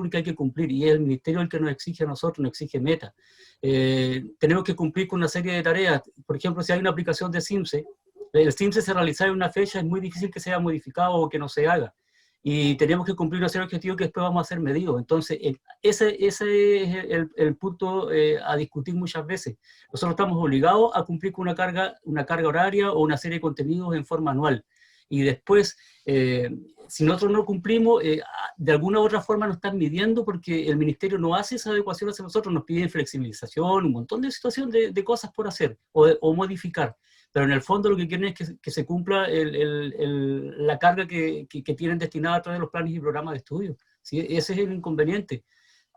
pública hay que cumplir, y es el ministerio el que nos exige a nosotros, nos exige meta. Tenemos que cumplir con una serie de tareas. Por ejemplo, si hay una aplicación de CIMSE, el CIMSE se realiza en una fecha, es muy difícil que sea modificado o que no se haga. Y tenemos que cumplir una serie de objetivos que después vamos a ser medidos. Entonces, ese es el punto a discutir muchas veces. Nosotros estamos obligados a cumplir con una carga horaria o una serie de contenidos en forma anual. Y después, si nosotros no cumplimos, de alguna u otra forma nos están midiendo porque el ministerio no hace esa adecuación hacia nosotros, nos piden flexibilización, un montón de situaciones de cosas por hacer o modificar. Pero en el fondo lo que quieren es que se cumpla la carga que tienen destinada a través de los planes y programas de estudio. ¿Sí? Ese es el inconveniente.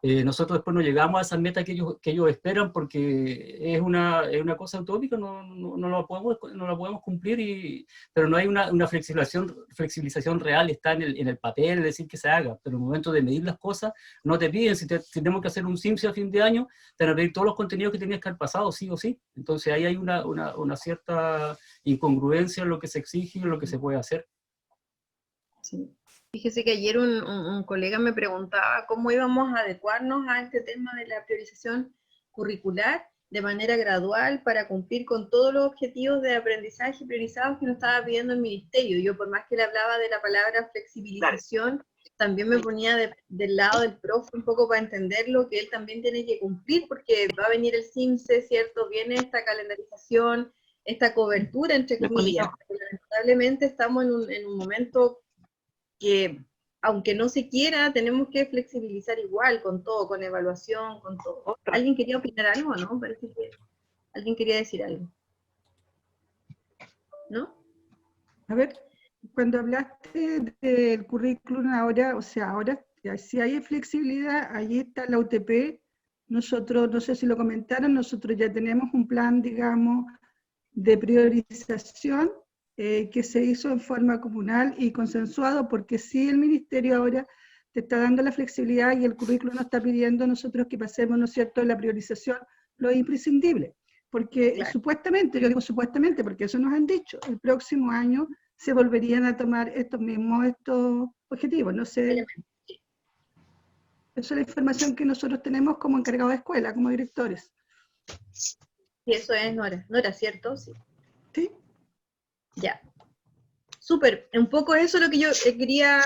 Nosotros después no llegamos a esas metas que ellos esperan porque es una cosa utópica, no la podemos cumplir, pero no hay una flexibilización real, está en el papel, es decir, que se haga, pero en el momento de medir las cosas no te piden, si tenemos que hacer un CIMSE a fin de año, te van a pedir todos los contenidos que tenías que haber pasado, sí o sí. Entonces ahí hay una cierta incongruencia en lo que se exige y en lo que se puede hacer. Sí. Fíjese que ayer un colega me preguntaba cómo íbamos a adecuarnos a este tema de la priorización curricular de manera gradual para cumplir con todos los objetivos de aprendizaje priorizados que nos estaba pidiendo el ministerio. Yo, por más que le hablaba de la palabra flexibilización, también me ponía del lado del profe un poco para entenderlo, que él también tiene que cumplir, porque va a venir el CIMSE, ¿cierto? Viene esta calendarización, esta cobertura, entre comillas. Pero lamentablemente estamos en un momento que, aunque no se quiera, tenemos que flexibilizar igual, con todo, con evaluación, con todo. ¿Alguien quería opinar algo, no? Parece que alguien quería decir algo. ¿No? A ver, cuando hablaste del currículum ahora, o sea, ahora si hay flexibilidad, ahí está la UTP. Nosotros, no sé si lo comentaron, nosotros ya tenemos un plan, digamos, de priorización que se hizo en forma comunal y consensuado, porque sí el ministerio ahora te está dando la flexibilidad y el currículo nos está pidiendo a nosotros que pasemos, ¿no es cierto?, la priorización, lo imprescindible. Porque claro, supuestamente, yo digo supuestamente porque eso nos han dicho, el próximo año se volverían a tomar estos objetivos, no sé. Esa es la información que nosotros tenemos como encargados de escuela, como directores. Y eso es Nora. Nora, ¿cierto? Sí. ¿Sí? Ya. Súper. Un poco eso es lo que yo quería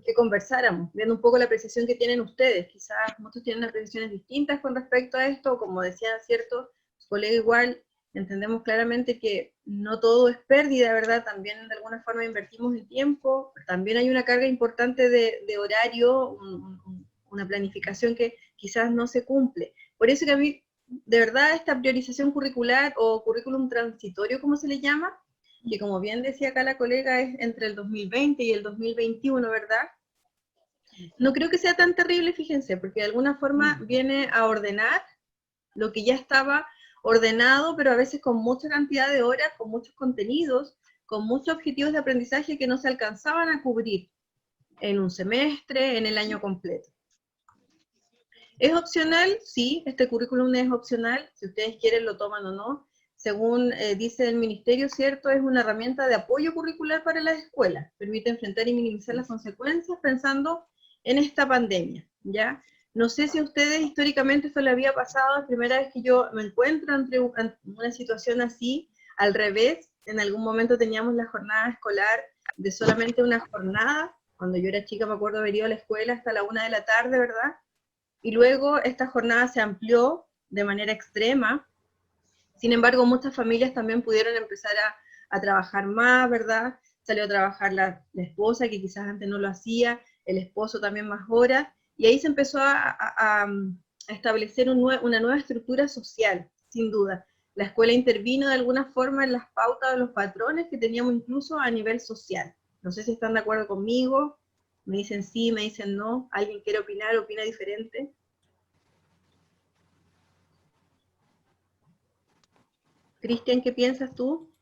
que conversáramos, viendo un poco la apreciación que tienen ustedes. Quizás muchos tienen apreciaciones distintas con respecto a esto, como decía, ¿cierto? Su colega igual, entendemos claramente que no todo es pérdida, ¿verdad? También de alguna forma invertimos el tiempo, también hay una carga importante de horario, una planificación que quizás no se cumple. Por eso que a mí, de verdad, esta priorización curricular o currículum transitorio, como se le llama, que como bien decía acá la colega, es entre el 2020 y el 2021, ¿verdad? No creo que sea tan terrible, fíjense, porque de alguna forma viene a ordenar lo que ya estaba ordenado, pero a veces con mucha cantidad de horas, con muchos contenidos, con muchos objetivos de aprendizaje que no se alcanzaban a cubrir en un semestre, en el año completo. ¿Es opcional? Sí, este currículum es opcional, si ustedes quieren lo toman o no. Según dice el ministerio, ¿cierto? Es una herramienta de apoyo curricular para las escuelas. Permite enfrentar y minimizar las consecuencias pensando en esta pandemia, ¿ya? No sé si a ustedes históricamente esto le había pasado, es la primera vez que yo me encuentro ante una situación así, al revés. En algún momento teníamos la jornada escolar de solamente una jornada. Cuando yo era chica me acuerdo haber ido a la escuela hasta la 1 de la tarde, ¿verdad? Y luego esta jornada se amplió de manera extrema. Sin embargo, muchas familias también pudieron empezar a trabajar más, ¿verdad? Salió a trabajar la esposa, que quizás antes no lo hacía, el esposo también más horas, y ahí se empezó a establecer una nueva estructura social, sin duda. La escuela intervino de alguna forma en las pautas de los patrones que teníamos incluso a nivel social. No sé si están de acuerdo conmigo, me dicen sí, me dicen no, alguien quiere opinar, opina diferente. Cristian, ¿qué piensas tú?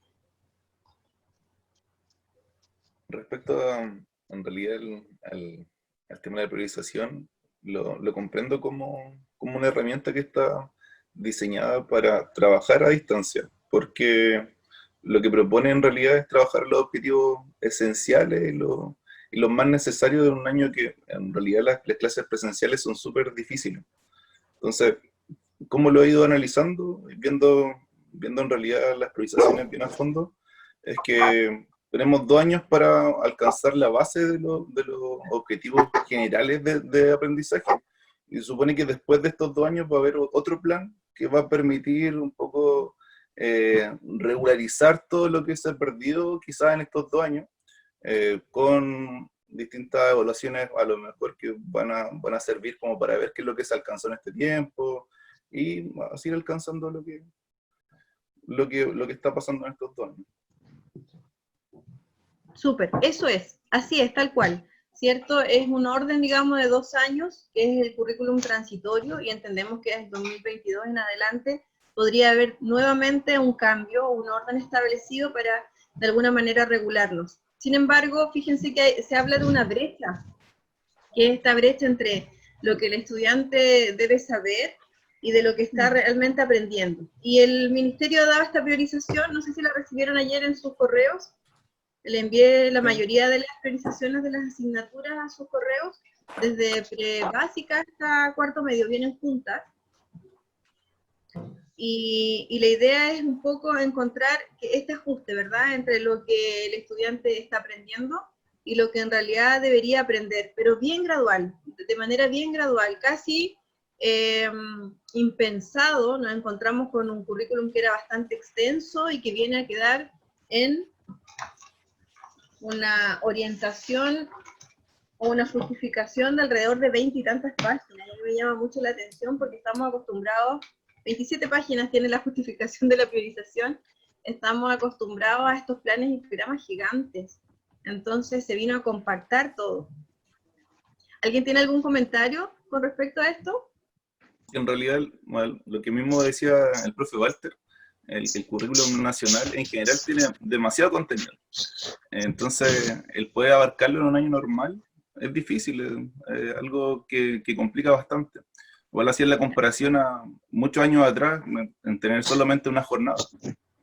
Respecto en realidad al tema de la priorización, lo comprendo como una herramienta que está diseñada para trabajar a distancia, porque lo que propone en realidad es trabajar los objetivos esenciales los más necesarios de un año que en realidad las clases presenciales son súper difíciles. Entonces, ¿cómo lo he ido analizando? Viendo en realidad las priorizaciones bien a fondo, es que tenemos 2 años para alcanzar la base de los objetivos generales de aprendizaje, y se supone que después de estos 2 años va a haber otro plan que va a permitir un poco regularizar todo lo que se ha perdido quizás en estos 2 años, con distintas evaluaciones a lo mejor que van a servir como para ver qué es lo que se alcanzó en este tiempo, y así ir alcanzando lo que está pasando en estos 2 años. Súper, eso es, así es, tal cual, ¿cierto? Es un orden, digamos, de 2 años, que es el currículum transitorio, y entendemos que desde 2022 en adelante podría haber nuevamente un cambio, un orden establecido para, de alguna manera, regularlos. Sin embargo, fíjense que se habla de una brecha, que es esta brecha entre lo que el estudiante debe saber y de lo que está realmente aprendiendo. Y el Ministerio daba esta priorización, no sé si la recibieron ayer en sus correos, le envié la mayoría de las priorizaciones de las asignaturas a sus correos, desde pre-básica hasta cuarto medio, vienen juntas. Y la idea es un poco encontrar que este ajuste, ¿verdad?, entre lo que el estudiante está aprendiendo y lo que en realidad debería aprender, pero bien gradual, de manera bien gradual, casi impensado. Nos encontramos con un currículum que era bastante extenso y que viene a quedar en una orientación o una justificación de alrededor de 20 y tantas páginas. Y me llama mucho la atención porque estamos acostumbrados, 27 páginas tiene la justificación de la priorización, estamos acostumbrados a estos planes y programas gigantes. Entonces se vino a compactar todo. ¿Alguien tiene algún comentario con respecto a esto? En realidad, bueno, lo que mismo decía el profe Walter, el currículum nacional en general tiene demasiado contenido. Entonces, el poder abarcarlo en un año normal es difícil, es algo que complica bastante. Igual hacía la comparación a muchos años atrás, en tener solamente una jornada.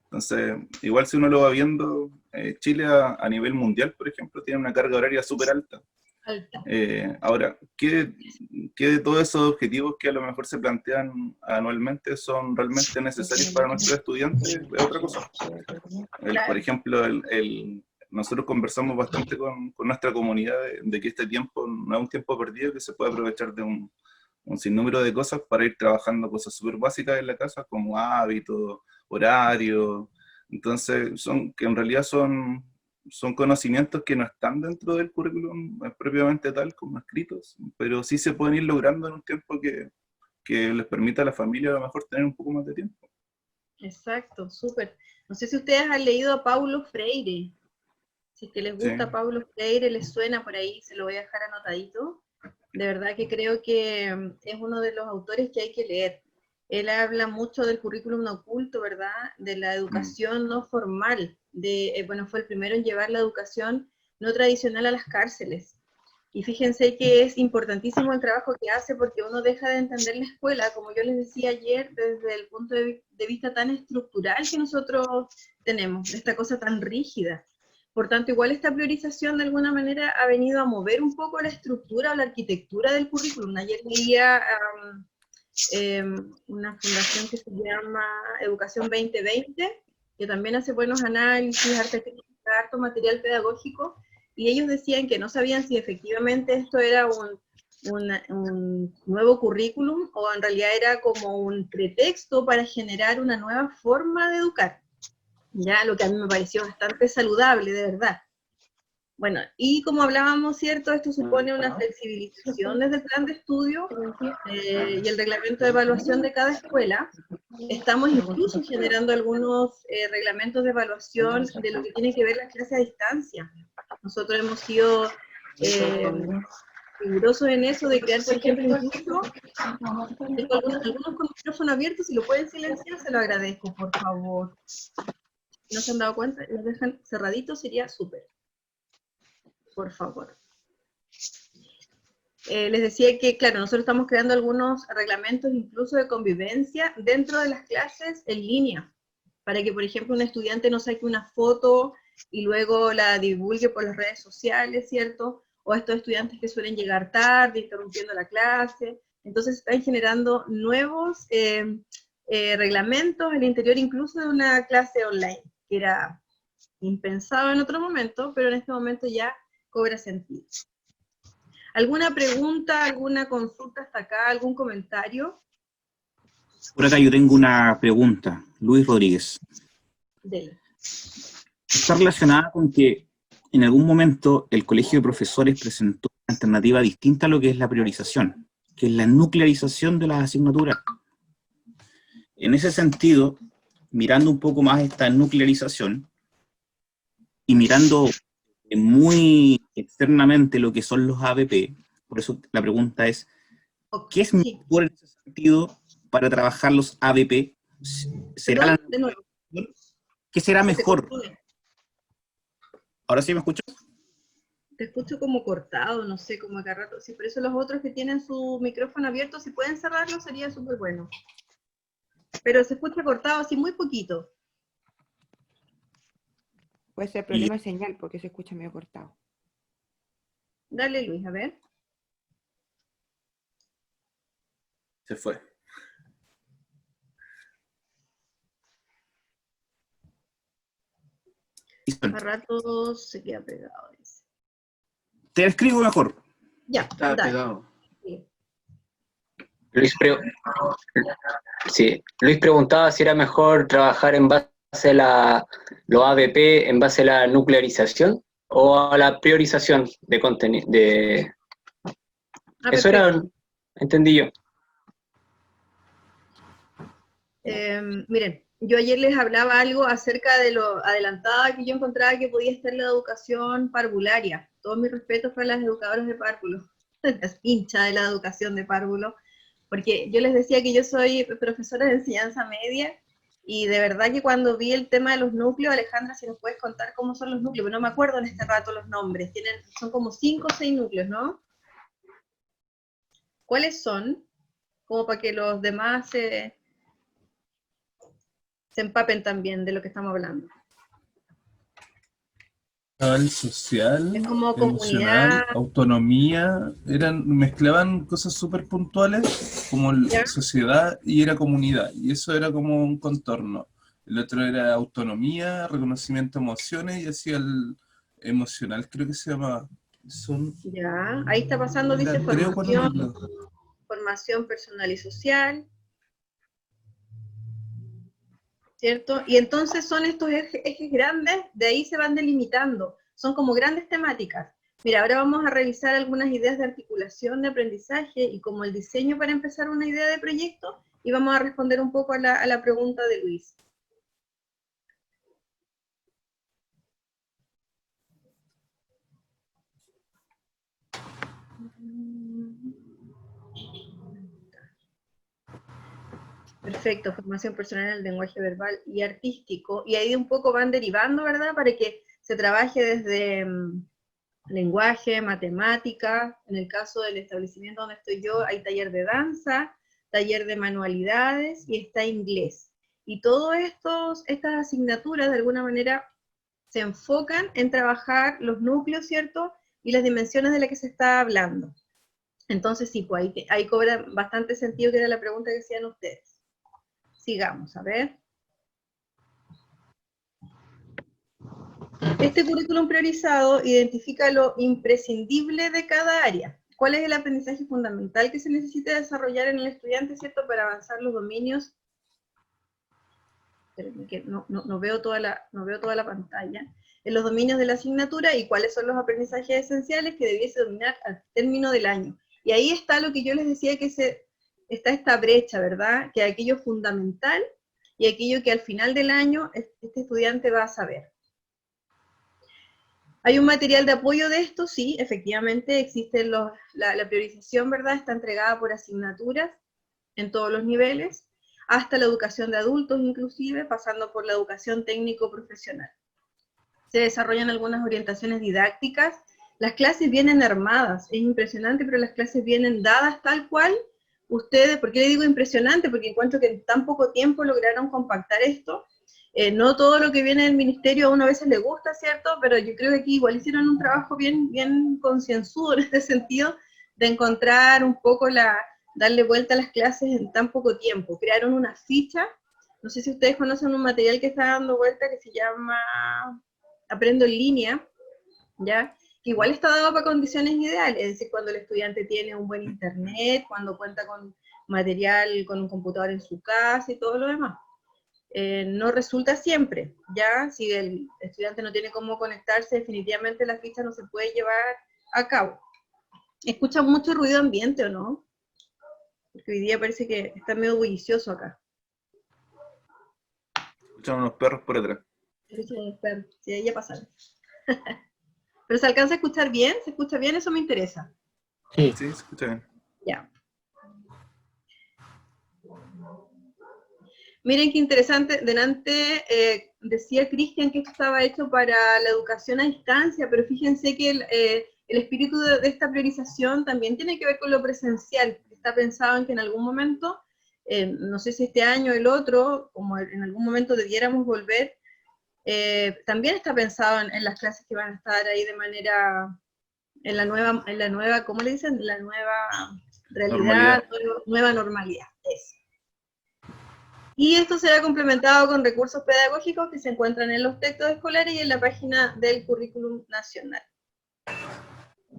Entonces, igual si uno lo va viendo, Chile a nivel mundial, por ejemplo, tiene una carga horaria súper alta. Ahora, ¿qué de todos esos objetivos que a lo mejor se plantean anualmente son realmente necesarios para nuestros estudiantes? Es otra cosa. Por ejemplo, nosotros conversamos bastante con nuestra comunidad de que este tiempo no es un tiempo perdido, que se puede aprovechar de un sinnúmero de cosas para ir trabajando cosas súper básicas en la casa, como hábitos, horarios. Entonces, que en realidad son conocimientos que no están dentro del currículum propiamente tal como escritos, pero sí se pueden ir logrando en un tiempo que les permita a la familia a lo mejor tener un poco más de tiempo. Exacto, súper. No sé si ustedes han leído a Paulo Freire. Si es que les gusta Sí. Paulo Freire, les suena por ahí, se lo voy a dejar anotadito. De verdad que creo que es uno de los autores que hay que leer. Él habla mucho del currículum no oculto, ¿verdad? De la educación no formal. Bueno, fue el primero en llevar la educación no tradicional a las cárceles. Y fíjense que es importantísimo el trabajo que hace, porque uno deja de entender la escuela, como yo les decía ayer, desde el punto de vista tan estructural que nosotros tenemos, esta cosa tan rígida. Por tanto, igual esta priorización de alguna manera ha venido a mover un poco la estructura o la arquitectura del currículum. Ayer leía una fundación que se llama Educación 2020, que también hace buenos análisis, harto material pedagógico, y ellos decían que no sabían si efectivamente esto era un nuevo currículum o en realidad era como un pretexto para generar una nueva forma de educar. Ya, lo que a mí me pareció bastante saludable, de verdad. Bueno, y como hablábamos, ¿cierto? Esto supone una flexibilización desde el plan de estudio y el reglamento de evaluación de cada escuela. Estamos incluso generando algunos reglamentos de evaluación de lo que tiene que ver la clase a distancia. Nosotros hemos sido rigurosos en eso, de crear, por ejemplo, incluso, tengo algunos con micrófono abierto, si lo pueden silenciar, se lo agradezco, por favor. No se han dado cuenta, los dejan cerraditos, sería súper. Por favor. Les decía que, claro, nosotros estamos creando algunos reglamentos incluso de convivencia dentro de las clases en línea, para que, por ejemplo, un estudiante no saque una foto y luego la divulgue por las redes sociales, ¿cierto? O estos estudiantes que suelen llegar tarde, interrumpiendo la clase. Entonces están generando nuevos reglamentos al interior incluso de una clase online, que era impensado en otro momento, pero en este momento ya cobra sentido. ¿Alguna pregunta, alguna consulta hasta acá, algún comentario? Por acá yo tengo una pregunta, Luis Rodríguez. Dele. Está relacionada con que en algún momento el Colegio de Profesores presentó una alternativa distinta a lo que es la priorización, que es la nuclearización de las asignaturas. En ese sentido, mirando un poco más esta nuclearización y mirando muy externamente lo que son los ABP, por eso la pregunta es, ¿qué es mejor en ese sentido para trabajar los ABP? ¿Será Perdón, de nuevo. ¿Qué será mejor? ¿Ahora sí me escuchas? Te escucho como cortado, no sé, como acá rato. Sí, por eso los otros que tienen su micrófono abierto, si pueden cerrarlo, sería súper bueno. Pero se escucha cortado así muy poquito. Puede ser problema de señal porque se escucha medio cortado. Dale, Luis, a ver. Se fue. A rato se queda pegado. Dice. Te escribo mejor. Ya, Está dale. pegado. Sí. Luis preguntaba si era mejor trabajar en base a los ABP, en base a la nuclearización o a la priorización de contenido. Eso era, entendí yo. Miren, yo ayer les hablaba algo acerca de lo adelantada que yo encontraba que podía estar la educación parvularia. Todos mis respetos para las educadoras de párvulo, las hinchas de la educación de párvulo, porque yo les decía que yo soy profesora de enseñanza media, y de verdad que cuando vi el tema de los núcleos, Alejandra, si nos puedes contar cómo son los núcleos, pero no me acuerdo en este rato los nombres, son como 5 o 6 núcleos, ¿no? ¿Cuáles son? Como para que los demás se empapen también de lo que estamos hablando. Social, Es como emocional, comunidad. autonomía, mezclaban cosas súper puntuales, como ¿Ya? sociedad y era comunidad, y eso era como un contorno. El otro era autonomía, reconocimiento de emociones, y así el emocional, creo que se llamaba. Ya, ahí está pasando, dice formación personal y social, ¿cierto? Y entonces son estos ejes grandes, de ahí se van delimitando, son como grandes temáticas. Mira, ahora vamos a revisar algunas ideas de articulación de aprendizaje y como el diseño para empezar una idea de proyecto, y vamos a responder un poco a la pregunta de Luis. Perfecto, formación personal en el lenguaje verbal y artístico, y ahí un poco van derivando, ¿verdad? Para que se trabaje desde lenguaje, matemática, en el caso del establecimiento donde estoy yo, hay taller de danza, taller de manualidades, y está inglés. Y todas estas asignaturas, de alguna manera, se enfocan en trabajar los núcleos, ¿cierto? Y las dimensiones de las que se está hablando. Entonces, sí, pues ahí cobra bastante sentido, que era la pregunta que hacían ustedes. Sigamos, a ver. Este currículum priorizado identifica lo imprescindible de cada área. ¿Cuál es el aprendizaje fundamental que se necesita desarrollar en el estudiante, ¿cierto?, para avanzar los dominios? Espérenme que no veo toda la pantalla. En los dominios de la asignatura, y cuáles son los aprendizajes esenciales que debiese dominar al término del año. Y ahí está lo que yo les decía, que está esta brecha, ¿verdad? Que aquello fundamental y aquello que al final del año este estudiante va a saber. ¿Hay un material de apoyo de esto? Sí, efectivamente existe la priorización, ¿verdad? Está entregada por asignaturas en todos los niveles, hasta la educación de adultos inclusive, pasando por la educación técnico-profesional. Se desarrollan algunas orientaciones didácticas. Las clases vienen armadas, es impresionante, pero las clases vienen dadas tal cual. Ustedes, ¿por qué le digo impresionante? Porque encuentro que en tan poco tiempo lograron compactar esto. No todo lo que viene del ministerio a uno a veces le gusta, ¿cierto? Pero yo creo que aquí igual hicieron un trabajo bien concienzudo en este sentido, de encontrar un poco darle vuelta a las clases en tan poco tiempo. Crearon una ficha, no sé si ustedes conocen un material que está dando vuelta que se llama Aprendo en línea, ¿ya? Que igual está dado para condiciones ideales, es decir, cuando el estudiante tiene un buen internet, cuando cuenta con material, con un computador en su casa y todo lo demás. No resulta siempre, ¿ya? Si el estudiante no tiene cómo conectarse, definitivamente la ficha no se puede llevar a cabo. ¿Escuchan mucho ruido ambiente o no? Porque hoy día parece que está medio bullicioso acá. Escuchamos unos perros por detrás. Sí, ahí ya pasaron. ¿Pero se alcanza a escuchar bien? ¿Se escucha bien? Eso me interesa. Sí. Sí, se escucha bien. Ya. Miren qué interesante, delante decía Cristian que esto estaba hecho para la educación a distancia, pero fíjense que el espíritu de esta priorización también tiene que ver con lo presencial. Está pensado en que en algún momento, no sé si este año o el otro, como en algún momento debiéramos volver, también está pensado en las clases que van a estar ahí de manera, en la nueva, ¿cómo le dicen? La nueva realidad, nueva normalidad. Eso. Y esto será complementado con recursos pedagógicos que se encuentran en los textos escolares y en la página del Currículum Nacional.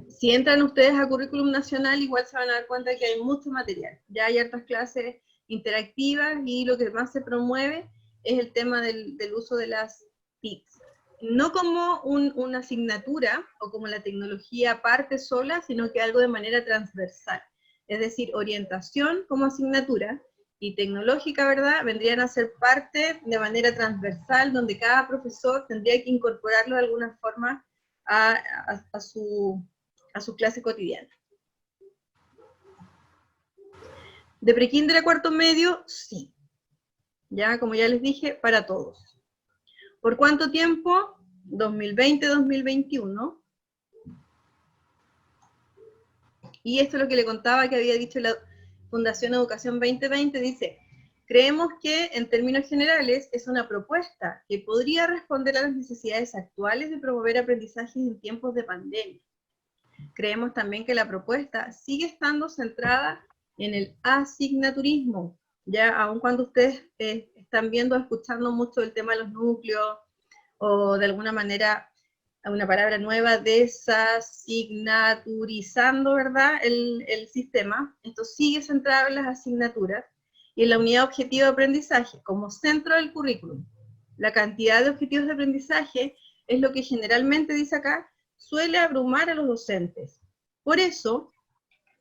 Si entran ustedes a Currículum Nacional, igual se van a dar cuenta que hay mucho material. Ya hay hartas clases interactivas y lo que más se promueve es el tema del uso de las TICs. No como una asignatura o como la tecnología parte sola, sino que algo de manera transversal. Es decir, orientación como asignatura, y tecnológica, ¿verdad?, vendrían a ser parte de manera transversal, donde cada profesor tendría que incorporarlo de alguna forma a su clase cotidiana. De prekinder a cuarto medio, sí. Ya, como ya les dije, para todos. ¿Por cuánto tiempo? 2020-2021. Y esto es lo que le contaba que había dicho la Fundación Educación 2020, dice: creemos que, en términos generales, es una propuesta que podría responder a las necesidades actuales de promover aprendizajes en tiempos de pandemia. Creemos también que la propuesta sigue estando centrada en el asignaturismo, ya aun cuando ustedes están viendo, escuchando mucho el tema de los núcleos, o de alguna manera, una palabra nueva, desasignaturizando, ¿verdad?, el sistema. Esto sigue centrado en las asignaturas y en la unidad objetiva de aprendizaje como centro del currículum. La cantidad de objetivos de aprendizaje es lo que generalmente, dice acá, suele abrumar a los docentes. Por eso,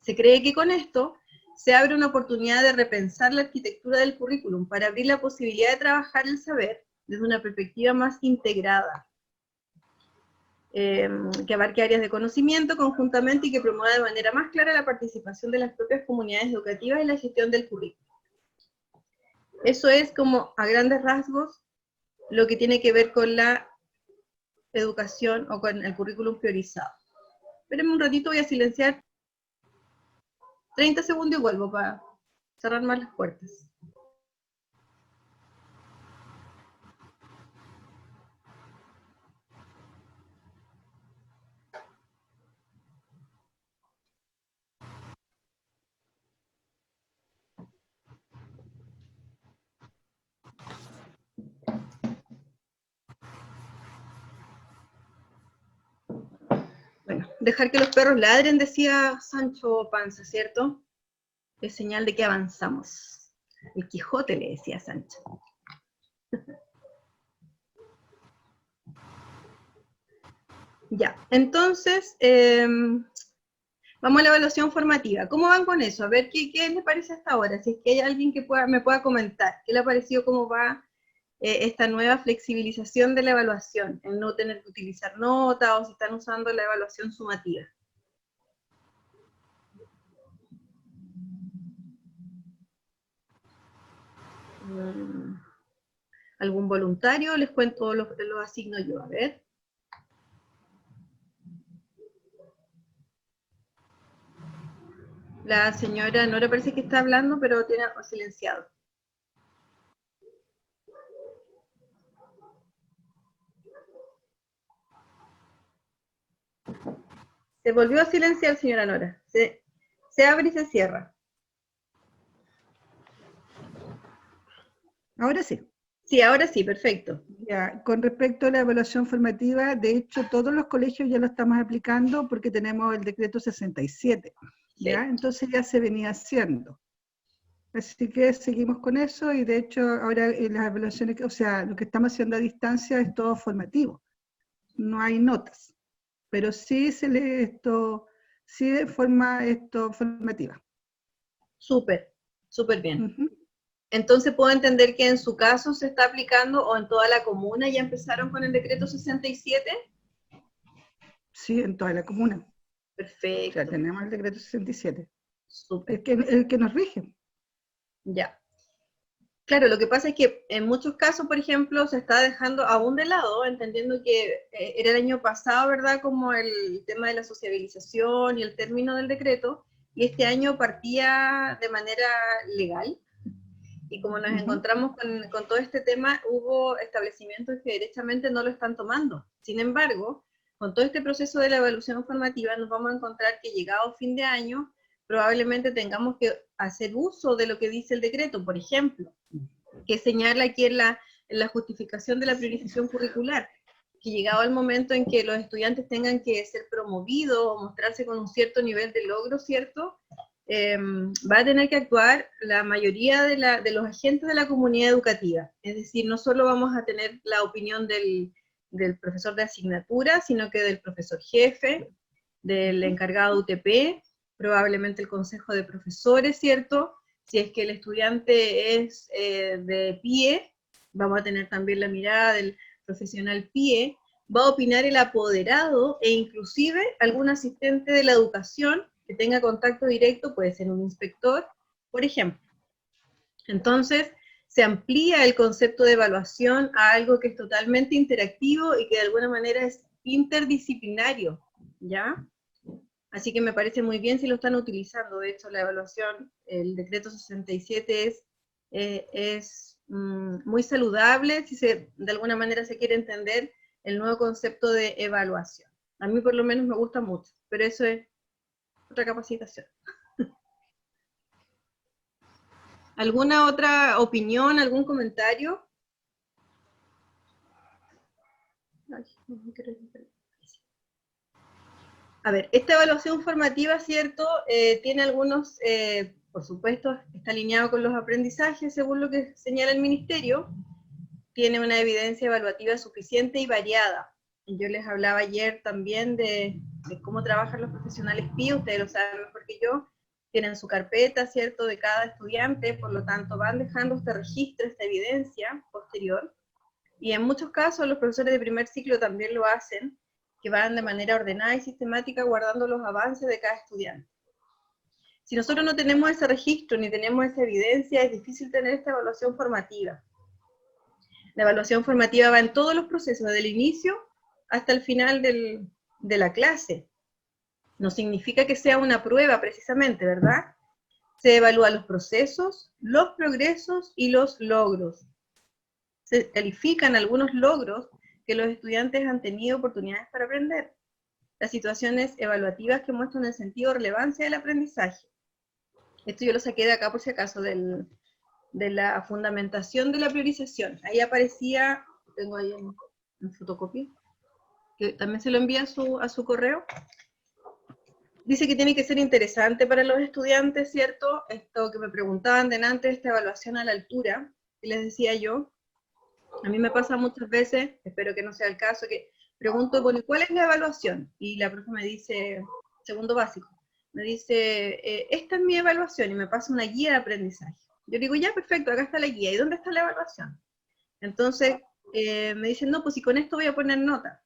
se cree que con esto se abre una oportunidad de repensar la arquitectura del currículum para abrir la posibilidad de trabajar el saber desde una perspectiva más integrada, que abarque áreas de conocimiento conjuntamente y que promueva de manera más clara la participación de las propias comunidades educativas en la gestión del currículum. Eso es como a grandes rasgos lo que tiene que ver con la educación o con el currículum priorizado. Espérenme un ratito, voy a silenciar 30 segundos y vuelvo para cerrar más las puertas. Bueno, dejar que los perros ladren, decía Sancho Panza, ¿cierto? Es señal de que avanzamos. El Quijote le decía a Sancho. Ya, entonces, vamos a la evaluación formativa. ¿Cómo van con eso? A ver, ¿qué les parece hasta ahora? Si es que hay alguien que me pueda comentar. ¿Qué le ha parecido, cómo va esta nueva flexibilización de la evaluación? El no tener que utilizar notas, o si están usando la evaluación sumativa. ¿Algún voluntario? Les cuento, los asigno yo, a ver. La señora Nora parece que está hablando, pero tiene silenciado. Se volvió a silenciar, señora Nora. Se abre y se cierra. Ahora sí. Sí, ahora sí, perfecto. Ya, con respecto a la evaluación formativa, de hecho, todos los colegios ya lo estamos aplicando porque tenemos el decreto 67, ¿ya? Entonces ya se venía haciendo. Así que seguimos con eso y de hecho ahora las evaluaciones, o sea, lo que estamos haciendo a distancia es todo formativo. No hay notas, pero sí se lee esto, sí de forma formativa. Súper, súper bien. Ujú. Entonces puedo entender que en su caso se está aplicando o en toda la comuna ya empezaron con el decreto 67. Sí, en toda la comuna. O Perfecto. sea, tenemos el decreto 67. Súper. El que nos rige. Ya. Claro, lo que pasa es que en muchos casos, por ejemplo, se está dejando aún de lado, entendiendo que era el año pasado, ¿verdad? Como el tema de la sociabilización y el término del decreto, y este año partía de manera legal. Y como nos encontramos con todo este tema, hubo establecimientos que derechamente no lo están tomando. Sin embargo, con todo este proceso de la evaluación formativa, nos vamos a encontrar que llegado fin de año, probablemente tengamos que hacer uso de lo que dice el decreto, por ejemplo, que señala aquí en la justificación de la priorización curricular, que llegado el momento en que los estudiantes tengan que ser promovidos o mostrarse con un cierto nivel de logro, ¿cierto? Va a tener que actuar la mayoría de los agentes de la comunidad educativa. Es decir, no solo vamos a tener la opinión del profesor de asignatura, sino que del profesor jefe, del encargado de UTP, probablemente el consejo de profesores, ¿cierto? Si es que el estudiante es de PIE, vamos a tener también la mirada del profesional PIE, va a opinar el apoderado e inclusive algún asistente de la educación que tenga contacto directo, puede ser un inspector, por ejemplo. Entonces, se amplía el concepto de evaluación a algo que es totalmente interactivo y que de alguna manera es interdisciplinario, ¿ya? Así que me parece muy bien si lo están utilizando. De hecho, la evaluación, el decreto 67 es muy saludable si de alguna manera se quiere entender el nuevo concepto de evaluación. A mí por lo menos me gusta mucho, pero eso es otra capacitación. ¿Alguna otra opinión, algún comentario? A ver, esta evaluación formativa, ¿cierto? Tiene algunos, por supuesto, está alineado con los aprendizajes, según lo que señala el Ministerio. Tiene una evidencia evaluativa suficiente y variada. Yo les hablaba ayer también de cómo trabajan los profesionales PIE, ustedes lo saben mejor que yo. Tienen su carpeta, ¿cierto?, de cada estudiante, por lo tanto van dejando este registro, esta evidencia posterior. Y en muchos casos los profesores de primer ciclo también lo hacen, que van de manera ordenada y sistemática guardando los avances de cada estudiante. Si nosotros no tenemos ese registro ni tenemos esa evidencia, es difícil tener esta evaluación formativa. La evaluación formativa va en todos los procesos, desde el inicio hasta el final de la clase. No significa que sea una prueba precisamente, ¿verdad? Se evalúan los procesos, los progresos y los logros. Se califican algunos logros que los estudiantes han tenido oportunidades para aprender. Las situaciones evaluativas que muestran el sentido de relevancia del aprendizaje. Esto yo lo saqué de acá por si acaso, de la fundamentación de la priorización. Ahí aparecía, tengo ahí en fotocopia, que también se lo envía a su correo. Dice que tiene que ser interesante para los estudiantes, ¿cierto? Esto que me preguntaban delante, esta evaluación a la altura, que les decía yo. A mí me pasa muchas veces, espero que no sea el caso, que pregunto, bueno, ¿cuál es la evaluación? Y la profe me dice, segundo básico, me dice, esta es mi evaluación, y me pasa una guía de aprendizaje. Yo digo, ya, perfecto, acá está la guía, ¿y dónde está la evaluación? Entonces, me dicen, no, pues si con esto voy a poner nota.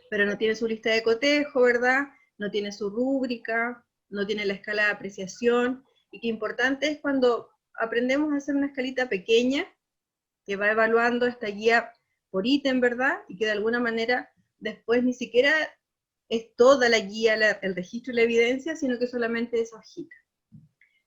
Pero no tiene su lista de cotejo, ¿verdad? No tiene su rúbrica, no tiene la escala de apreciación, y que importante es cuando aprendemos a hacer una escalita pequeña, que va evaluando esta guía por ítem, ¿verdad? Y que de alguna manera después ni siquiera es toda la guía, el registro y la evidencia, sino que solamente esa hojita.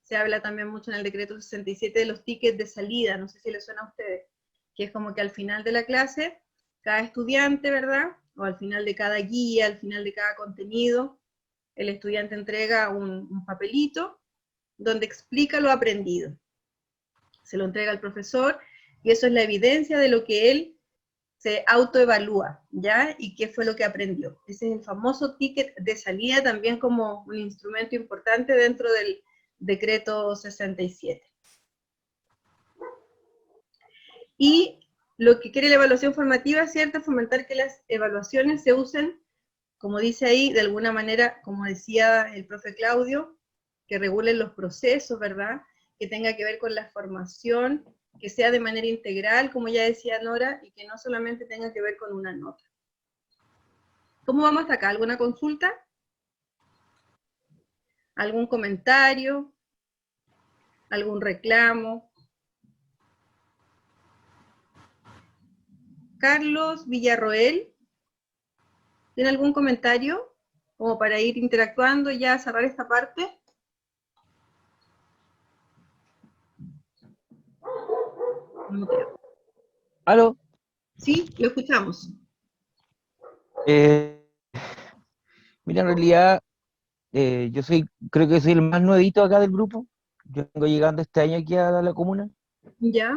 Se habla también mucho en el decreto 67 de los tickets de salida, no sé si les suena a ustedes, que es como que al final de la clase, cada estudiante, ¿verdad? O al final de cada guía, al final de cada contenido, el estudiante entrega un papelito donde explica lo aprendido. Se lo entrega al profesor, y eso es la evidencia de lo que él se autoevalúa, ¿ya? Y qué fue lo que aprendió. Ese es el famoso ticket de salida, también como un instrumento importante dentro del decreto 67. Y lo que quiere la evaluación formativa, ¿cierto? Fomentar que las evaluaciones se usen, como dice ahí, de alguna manera, como decía el profe Claudio, que regulen los procesos, ¿verdad? Que tenga que ver con la formación, que sea de manera integral, como ya decía Nora, y que no solamente tenga que ver con una nota. ¿Cómo vamos hasta acá? ¿Alguna consulta? ¿Algún comentario? ¿Algún reclamo? Carlos Villarroel, ¿tiene algún comentario? Como para ir interactuando y ya cerrar esta parte. No creo. ¿Aló? Sí, lo escuchamos. Mira, en realidad, creo que soy el más nuevito acá del grupo. Yo vengo llegando este año aquí a la comuna. ¿Ya?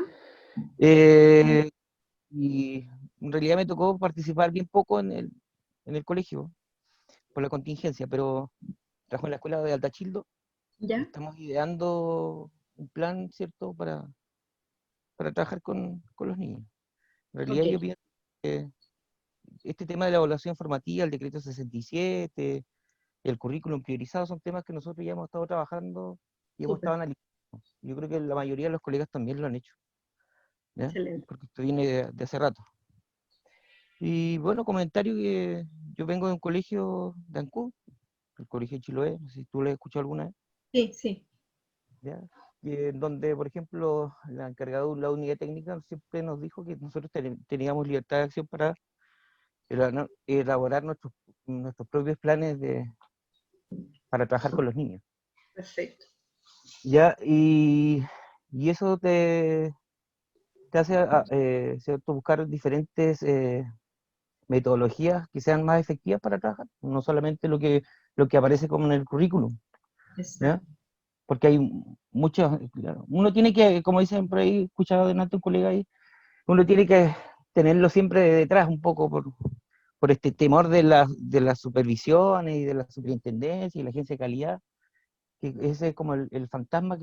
Y en realidad me tocó participar bien poco en el colegio, por la contingencia, pero trabajo en la escuela de Altachildo. ¿Ya? Estamos ideando un plan, ¿cierto?, para trabajar con los niños. En realidad yo Ok. pienso que este tema de la evaluación formativa, el decreto 67, el currículum priorizado, son temas que nosotros ya hemos estado trabajando y hemos Súper. estado analizando. Yo creo que la mayoría de los colegas también lo han hecho, ¿ya? Excelente. Porque esto viene de hace rato. Y bueno, comentario que yo vengo de un colegio de Ancud, el colegio de Chiloé, no sé si tú lo has escuchado alguna vez, Sí, sí. ¿ya? Donde, por ejemplo, la encargada de la unidad técnica siempre nos dijo que nosotros teníamos libertad de acción para elaborar nuestros propios planes para trabajar con los niños. Perfecto. ¿Ya? Y eso te hace ¿cierto?, buscar diferentes metodologías que sean más efectivas para trabajar, no solamente lo que aparece como en el currículum, ¿ya? Exacto. Porque hay muchos, claro, uno tiene que, como dicen por ahí, escuchaba delante un colega ahí, uno tiene que tenerlo siempre detrás un poco por este temor de las supervisiones y de la superintendencia y la agencia de calidad, que ese es como el fantasma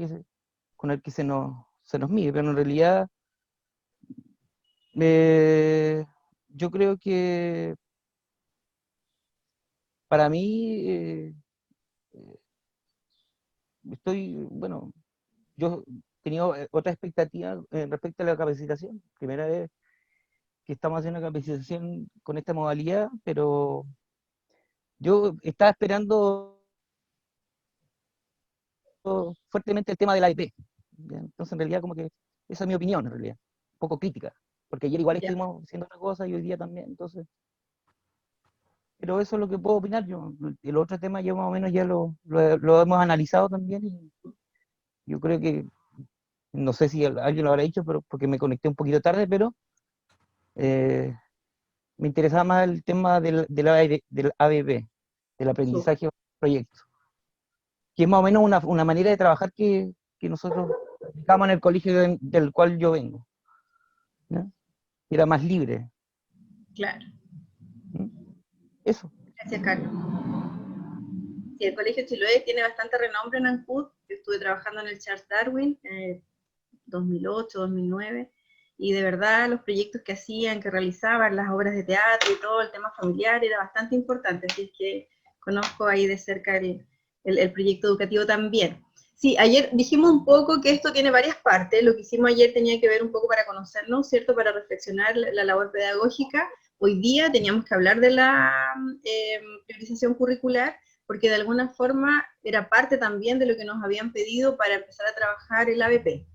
con el que se nos mide, pero en realidad yo creo que para mí bueno, yo tenía otra expectativa respecto a la capacitación. Primera vez que estamos haciendo capacitación con esta modalidad, pero yo estaba esperando fuertemente el tema del AIP. Entonces, en realidad, como que esa es mi opinión, en realidad, un poco crítica, porque ayer igual Ya. estuvimos haciendo otra cosa y hoy día también, entonces. Pero eso es lo que puedo opinar yo. El otro tema yo más o menos ya lo hemos analizado también, y yo creo que, no sé si alguien lo habrá dicho, pero porque me conecté un poquito tarde, pero me interesaba más el tema del ABP, del aprendizaje por proyecto, que es más o menos una manera de trabajar que nosotros aplicamos en el colegio del cual yo vengo, ¿no? Era más libre. Claro. ¿Mm? Eso. Gracias, Carlos. Sí, el Colegio Chiloé tiene bastante renombre en Ancud. Yo estuve trabajando en el Charles Darwin en 2008, 2009, y de verdad los proyectos que hacían, que realizaban, las obras de teatro y todo el tema familiar era bastante importante, así es que conozco ahí de cerca el proyecto educativo también. Sí, ayer dijimos un poco que esto tiene varias partes. Lo que hicimos ayer tenía que ver un poco para conocernos, ¿cierto? Para reflexionar la labor pedagógica. Hoy día teníamos que hablar de la priorización curricular, porque de alguna forma era parte también de lo que nos habían pedido para empezar a trabajar el ABP,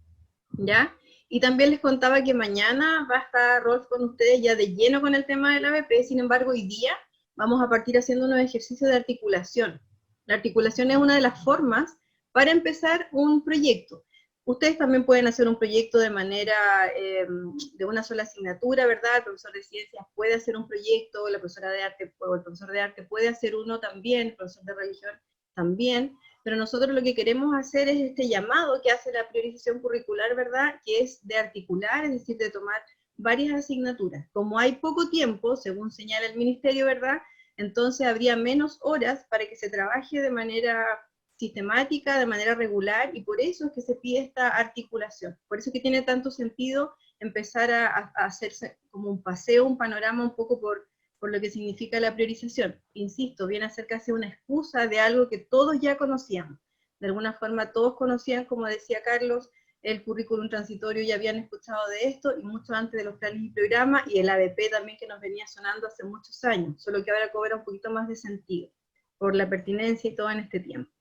¿ya? Y también les contaba que mañana va a estar Rolf con ustedes ya de lleno con el tema del ABP. Sin embargo, hoy día vamos a partir haciendo unos ejercicios de articulación. La articulación es una de las formas para empezar un proyecto. Ustedes también pueden hacer un proyecto de manera, de una sola asignatura, ¿verdad? El profesor de ciencias puede hacer un proyecto, la profesora de arte, o el profesor de arte puede hacer uno también, el profesor de religión también, pero nosotros lo que queremos hacer es este llamado que hace la priorización curricular, ¿verdad? Que es de articular, es decir, de tomar varias asignaturas. Como hay poco tiempo, según señala el ministerio, ¿verdad? Entonces habría menos horas para que se trabaje de manera sistemática, de manera regular, y por eso es que se pide esta articulación. Por eso es que tiene tanto sentido empezar a hacerse como un paseo, un panorama un poco por lo que significa la priorización. Insisto, viene a ser casi una excusa de algo que todos ya conocíamos. De alguna forma todos conocían, como decía Carlos, el currículum transitorio, ya habían escuchado de esto, y mucho antes de los planes y programas, y el ABP también, que nos venía sonando hace muchos años, solo que ahora cobra un poquito más de sentido, por la pertinencia y todo en este tiempo.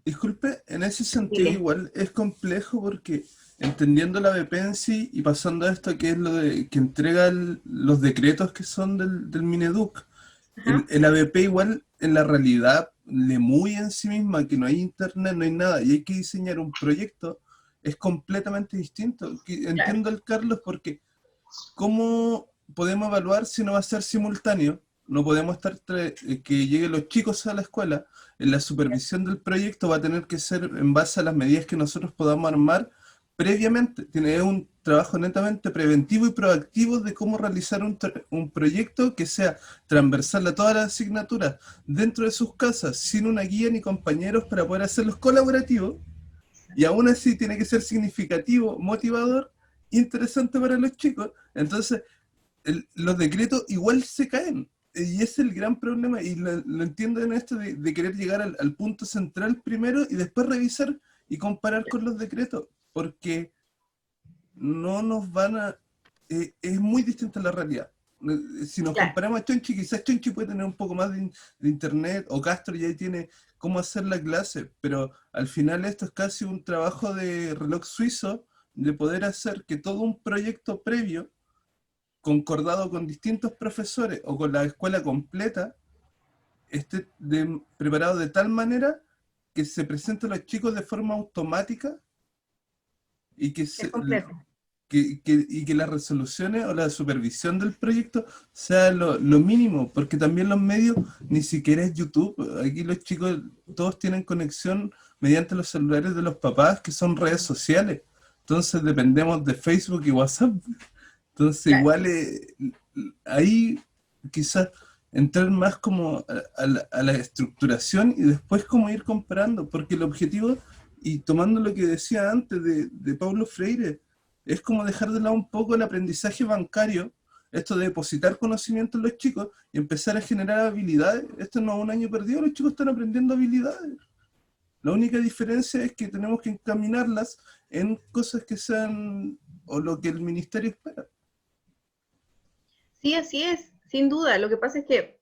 Disculpe, en ese sentido Dile. igual es complejo porque entendiendo la BP en sí y pasando a esto que es lo de que entrega los decretos que son del Mineduc, el ABP igual en la realidad le muy en sí misma que no hay internet, no hay nada y hay que diseñar un proyecto, es completamente distinto. Entiendo al Carlos porque ¿cómo podemos evaluar si no va a ser simultáneo? No podemos estar que lleguen los chicos a la escuela. En la supervisión del proyecto va a tener que ser en base a las medidas que nosotros podamos armar previamente. Tiene un trabajo netamente preventivo y proactivo de cómo realizar un proyecto que sea transversal a todas las asignaturas dentro de sus casas, sin una guía ni compañeros para poder hacerlos colaborativos. Y aún así tiene que ser significativo, motivador, interesante para los chicos. Entonces, los decretos igual se caen. Y ese es el gran problema, y lo entiendo en esto de querer llegar al punto central primero y después revisar y comparar con los decretos, porque no nos van a... es muy distinta la realidad. Si nos comparamos a Chonchi, quizás Chonchi puede tener un poco más de internet, o Castro ya tiene cómo hacer la clase, pero al final esto es casi un trabajo de reloj suizo, de poder hacer que todo un proyecto previo concordado con distintos profesores o con la escuela completa, esté preparado de tal manera que se presenten los chicos de forma automática y que, y que las resoluciones o la supervisión del proyecto sea lo mínimo, porque también los medios ni siquiera es YouTube. Aquí los chicos todos tienen conexión mediante los celulares de los papás, que son redes sociales. Entonces dependemos de Facebook y WhatsApp. Entonces igual ahí quizás entrar más como a la estructuración y después como ir comparando, porque el objetivo, y tomando lo que decía antes de Paulo Freire, es como dejar de lado un poco el aprendizaje bancario, esto de depositar conocimiento en los chicos y empezar a generar habilidades. Esto no es un año perdido, los chicos están aprendiendo habilidades. La única diferencia es que tenemos que encaminarlas en cosas que sean, o lo que el ministerio espera. Sí, así es, sin duda. Lo que pasa es que,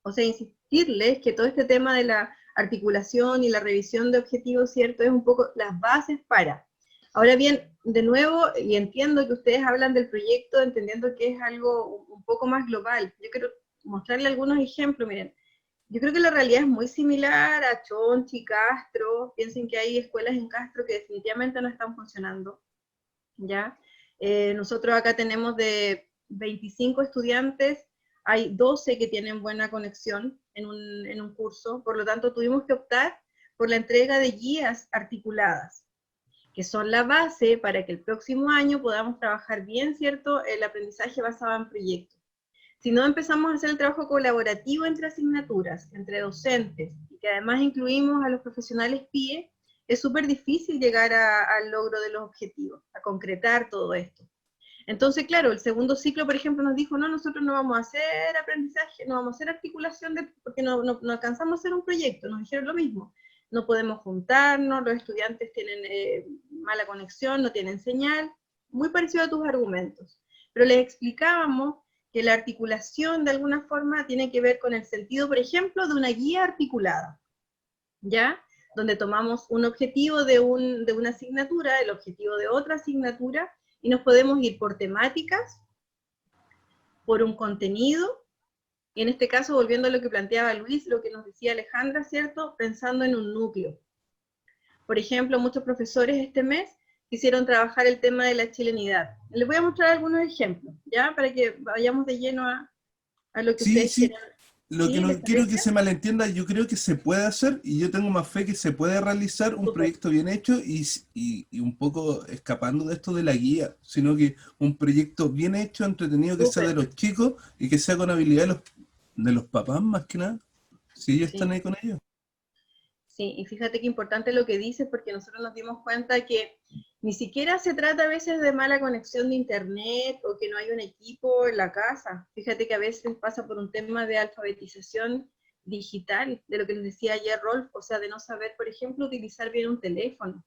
insistirles que todo este tema de la articulación y la revisión de objetivos, ¿cierto? Es un poco las bases para. Ahora bien, de nuevo, y entiendo que ustedes hablan del proyecto entendiendo que es algo un poco más global. Yo quiero mostrarle algunos ejemplos, miren. Yo creo que la realidad es muy similar a Chonchi, Castro. Piensen que hay escuelas en Castro que definitivamente no están funcionando, ¿ya? Nosotros acá tenemos de 25 estudiantes, hay 12 que tienen buena conexión en un curso, por lo tanto tuvimos que optar por la entrega de guías articuladas, que son la base para que el próximo año podamos trabajar bien, ¿cierto?, el aprendizaje basado en proyectos. Si no empezamos a hacer el trabajo colaborativo entre asignaturas, entre docentes, y que además incluimos a los profesionales PIE, es súper difícil llegar al logro de los objetivos, a concretar todo esto. Entonces, claro, el segundo ciclo, por ejemplo, nos dijo, no, nosotros no vamos a hacer aprendizaje, no vamos a hacer articulación, porque no alcanzamos a hacer un proyecto, nos dijeron lo mismo. No podemos juntarnos, los estudiantes tienen mala conexión, no tienen señal, muy parecido a tus argumentos. Pero les explicábamos que la articulación, de alguna forma, tiene que ver con el sentido, por ejemplo, de una guía articulada, ¿ya? Donde tomamos un objetivo de una asignatura, el objetivo de otra asignatura, y nos podemos ir por temáticas, por un contenido, y en este caso, volviendo a lo que planteaba Luis, lo que nos decía Alejandra, ¿cierto? Pensando en un núcleo. Por ejemplo, muchos profesores este mes quisieron trabajar el tema de la chilenidad. Les voy a mostrar algunos ejemplos, ¿ya? Para que vayamos de lleno a lo que Sí, ustedes sí. quieran. Lo ¿Sí? que no ¿Les quiero que parece? se malentienda, yo creo que se puede hacer y yo tengo más fe que se puede realizar un Súper. proyecto bien hecho y un poco escapando de esto de la guía, sino que un proyecto bien hecho, entretenido, que sea de Súper. los chicos y que sea con habilidad de los papás más que nada, si ellos Sí. están ahí con ellos. Sí, y fíjate qué importante lo que dices, porque nosotros nos dimos cuenta que ni siquiera se trata a veces de mala conexión de internet o que no hay un equipo en la casa. Fíjate que a veces pasa por un tema de alfabetización digital, de lo que les decía ayer Rolf, o sea, de no saber, por ejemplo, utilizar bien un teléfono.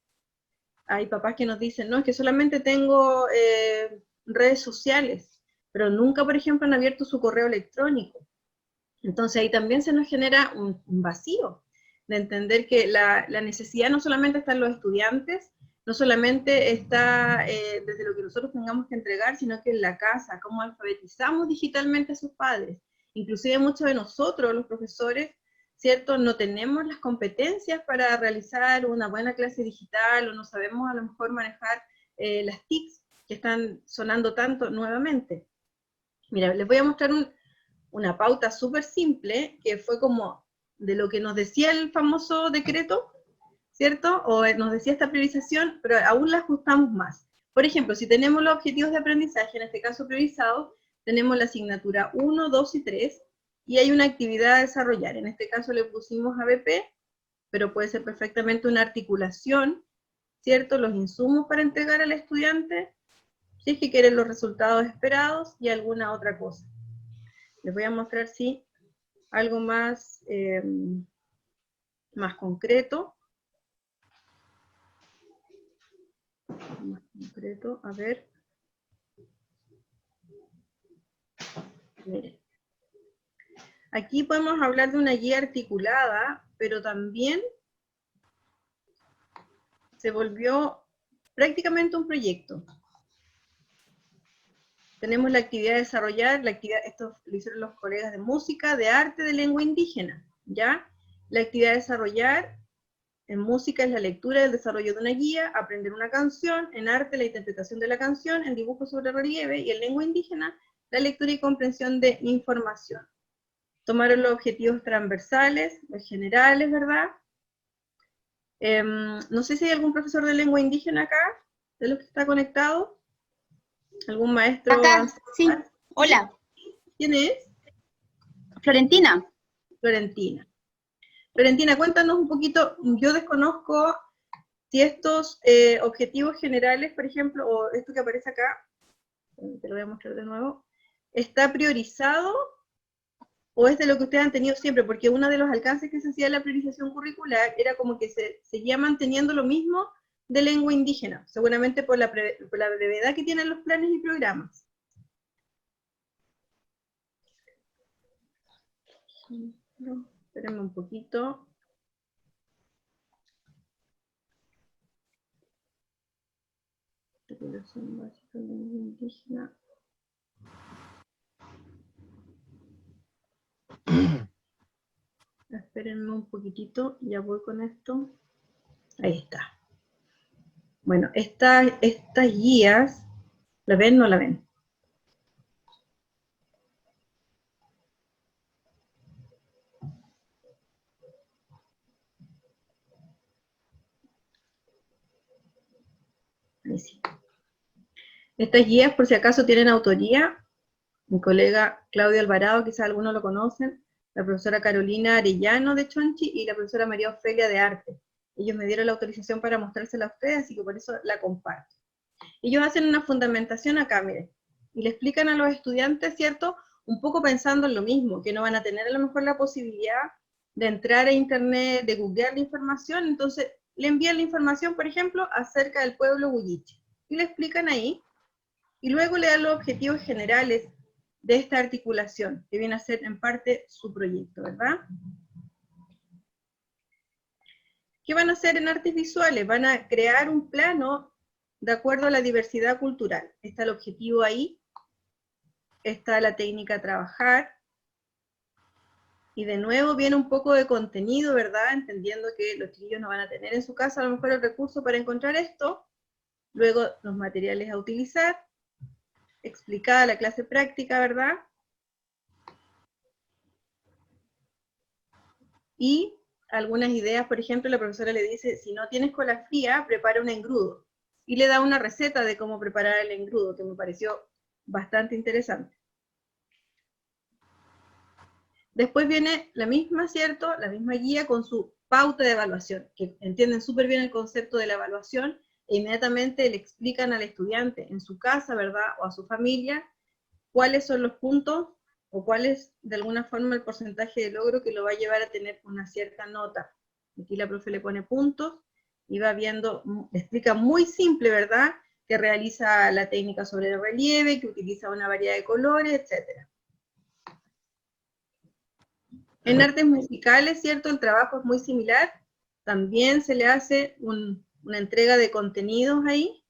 Hay papás que nos dicen, no, es que solamente tengo redes sociales, pero nunca, por ejemplo, han abierto su correo electrónico. Entonces ahí también se nos genera un vacío de entender que la necesidad no solamente está en los estudiantes, no solamente está desde lo que nosotros tengamos que entregar, sino que en la casa, cómo alfabetizamos digitalmente a sus padres. Inclusive muchos de nosotros, los profesores, ¿cierto? No tenemos las competencias para realizar una buena clase digital, o no sabemos a lo mejor manejar las TICs que están sonando tanto nuevamente. Mira, les voy a mostrar una pauta súper simple, que fue como de lo que nos decía el famoso decreto, ¿cierto? O nos decía esta priorización, pero aún la ajustamos más. Por ejemplo, si tenemos los objetivos de aprendizaje, en este caso priorizados, tenemos la asignatura 1, 2 y 3, y hay una actividad a desarrollar. En este caso le pusimos ABP, pero puede ser perfectamente una articulación, ¿cierto? Los insumos para entregar al estudiante, si es que quieren los resultados esperados, y alguna otra cosa. Les voy a mostrar, sí, algo más, más concreto. Más concreto, a ver. Miren. Aquí podemos hablar de una guía articulada, pero también se volvió prácticamente un proyecto. Tenemos la actividad de desarrollar, esto lo hicieron los colegas de música, de arte, de lengua indígena, ¿ya? La actividad de desarrollar en música es la lectura y el desarrollo de una guía, aprender una canción, en arte la interpretación de la canción, en dibujo sobre relieve, y en lengua indígena la lectura y comprensión de información. Tomaron los objetivos transversales, los generales, ¿verdad? No sé si hay algún profesor de lengua indígena acá, de los que está conectado. ¿Algún maestro? Acá, sí. Hola. ¿Quién es? Florentina. Florentina. Florentina, cuéntanos un poquito, yo desconozco si estos objetivos generales, por ejemplo, o esto que aparece acá, te lo voy a mostrar de nuevo, ¿está priorizado o es de lo que ustedes han tenido siempre? Porque uno de los alcances que se hacía de la priorización curricular era como que se seguía manteniendo lo mismo de lengua indígena, seguramente por la brevedad que tienen los planes y programas. No, espérenme un poquito. Regulación básica de lengua indígena. Espérenme un poquitito, ya voy con esto. Ahí está. Bueno, estas guías, ¿la ven o no la ven? Ahí sí. Estas guías, por si acaso, tienen autoría. Mi colega Claudio Alvarado, quizás algunos lo conocen, la profesora Carolina Arellano de Chonchi y la profesora María Ofelia de Arte. Ellos me dieron la autorización para mostrársela a ustedes, así que por eso la comparto. Ellos hacen una fundamentación acá, miren, y le explican a los estudiantes, ¿cierto?, un poco pensando en lo mismo, que no van a tener a lo mejor la posibilidad de entrar a internet, de googlear la información, entonces le envían la información, por ejemplo, acerca del pueblo Huilliche, y le explican ahí, y luego le dan los objetivos generales de esta articulación, que viene a ser en parte su proyecto, ¿verdad? ¿Qué van a hacer en artes visuales? Van a crear un plano de acuerdo a la diversidad cultural. Está el objetivo ahí, está la técnica a trabajar, Y de nuevo viene un poco de contenido, ¿verdad? Entendiendo que los chiquillos no van a tener en su casa a lo mejor el recurso para encontrar esto. Luego los materiales a utilizar. Explicada la clase práctica, ¿verdad? Y algunas ideas, por ejemplo, la profesora le dice, si no tienes cola fría, prepara un engrudo. Y le da una receta de cómo preparar el engrudo, que me pareció bastante interesante. Después viene la misma, ¿cierto? La misma guía con su pauta de evaluación, que entienden súper bien el concepto de la evaluación, e inmediatamente le explican al estudiante en su casa, ¿verdad? O a su familia, cuáles son los puntos, o cuál es de alguna forma el porcentaje de logro que lo va a llevar a tener una cierta nota. Aquí la profe le pone puntos, y va viendo, le explica muy simple, ¿verdad? Que realiza la técnica sobre el relieve, que utiliza una variedad de colores, etc. En artes musicales, ¿cierto? El trabajo es muy similar. También se le hace una entrega de contenidos ahí.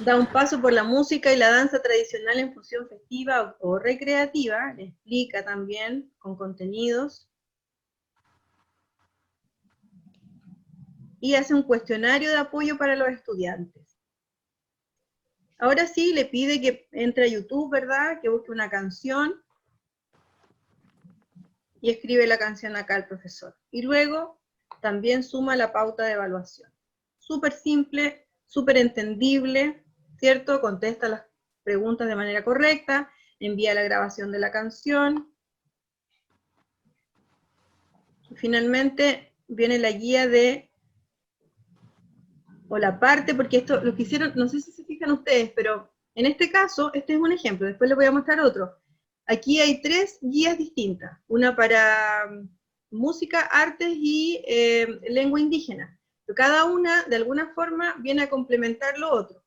Da un paso por la música y la danza tradicional en función festiva o recreativa. Le explica también con contenidos. Y hace un cuestionario de apoyo para los estudiantes. Ahora sí, le pide que entre a YouTube, ¿verdad? Que busque una canción. Y escribe la canción acá el profesor. Y luego también suma la pauta de evaluación. Súper simple, súper entendible, ¿cierto? Contesta las preguntas de manera correcta, envía la grabación de la canción. Y finalmente viene la guía o la parte, porque esto lo que hicieron, no sé si se fijan ustedes, pero en este caso, este es un ejemplo, después les voy a mostrar otro. Aquí hay 3 guías distintas, una para música, artes y lengua indígena. Pero cada una, de alguna forma, viene a complementar lo otro.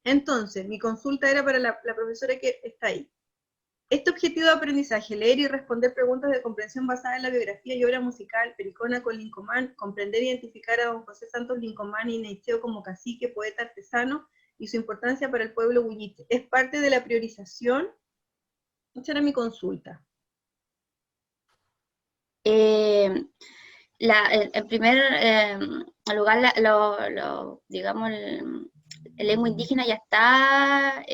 Entonces, mi consulta era para la profesora que está ahí. Este objetivo de aprendizaje, leer y responder preguntas de comprensión basada en la biografía y obra musical, Pericona con Lincomán, comprender e identificar a don José Santos Lincomán y Neiseo como cacique, poeta, artesano, y su importancia para el pueblo huilliche. ¿Es parte de la priorización? Esa era mi consulta. En primer lugar, digamos, el lengua indígena ya está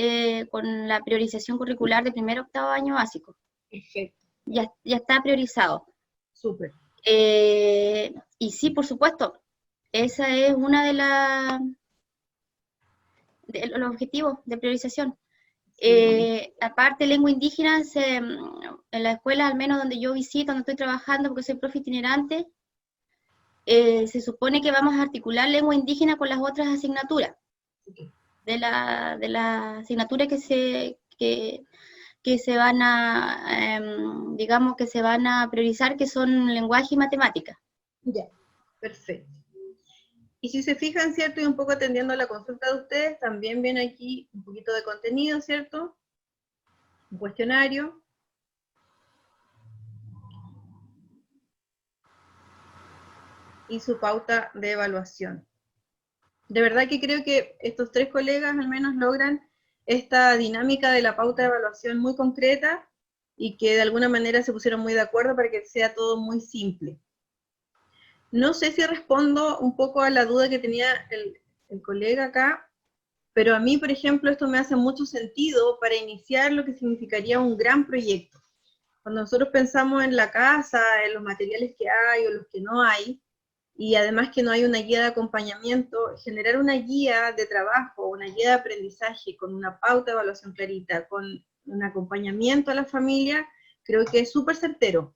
con la priorización curricular de primer a octavo año básico. Perfecto. Ya está priorizado. Súper. Y sí, por supuesto, esa es una de los objetivos de priorización. Aparte, lengua indígena, en la escuela, al menos donde yo visito, donde estoy trabajando, porque soy profe itinerante, se supone que vamos a articular lengua indígena con las otras asignaturas. De la asignatura que se van a, digamos, que se van a priorizar, que son lenguaje y matemática. Ya, perfecto. Y si se fijan, ¿cierto? Y un poco atendiendo a la consulta de ustedes, también viene aquí un poquito de contenido, ¿cierto? Un cuestionario. Y su pauta de evaluación. De verdad que creo que estos 3 colegas al menos logran esta dinámica de la pauta de evaluación muy concreta y que de alguna manera se pusieron muy de acuerdo para que sea todo muy simple. No sé si respondo un poco a la duda que tenía el colega acá, pero a mí, por ejemplo, esto me hace mucho sentido para iniciar lo que significaría un gran proyecto. Cuando nosotros pensamos en la casa, en los materiales que hay o los que no hay, y además que no hay una guía de acompañamiento, generar una guía de trabajo, una guía de aprendizaje con una pauta de evaluación clarita, con un acompañamiento a la familia, creo que es súper certero.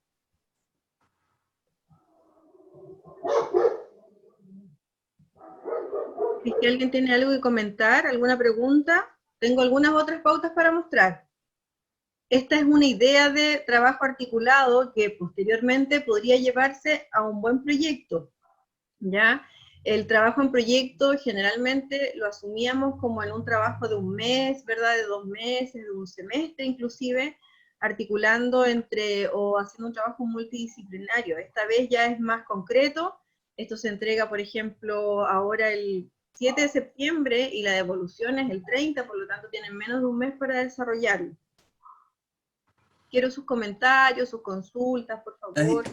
Si alguien tiene algo que comentar, alguna pregunta, tengo algunas otras pautas para mostrar. Esta es una idea de trabajo articulado que posteriormente podría llevarse a un buen proyecto. ¿Ya? El trabajo en proyecto generalmente lo asumíamos como en un trabajo de un mes, ¿verdad? De 2 meses, de un semestre inclusive, articulando o haciendo un trabajo multidisciplinario. Esta vez ya es más concreto. Esto se entrega, por ejemplo, ahora el 7 de septiembre y la devolución es el 30, por lo tanto tienen menos de un mes para desarrollarlo. quiero sus comentarios, sus consultas, por favor.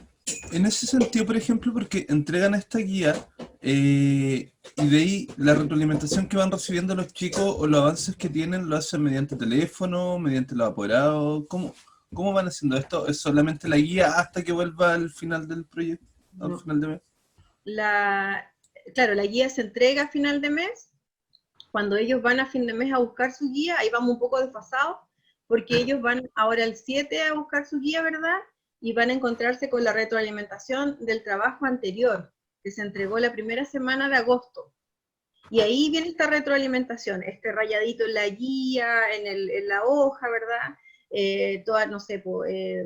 En ese sentido, por ejemplo, porque entregan esta guía y de ahí la retroalimentación que van recibiendo los chicos o los avances que tienen lo hacen mediante teléfono, mediante los apoderados. ¿Cómo van haciendo esto? ¿Es solamente la guía hasta que vuelva al final del proyecto, al final de mes? Claro, la guía se entrega a final de mes. Cuando ellos van a fin de mes a buscar su guía, ahí vamos un poco desfasados, porque ellos van ahora el 7 a buscar su guía, ¿verdad? Y van a encontrarse con la retroalimentación del trabajo anterior, que se entregó la primera semana de agosto. Y ahí viene esta retroalimentación, este rayadito en la guía, en la hoja, ¿verdad? Todas, no sé,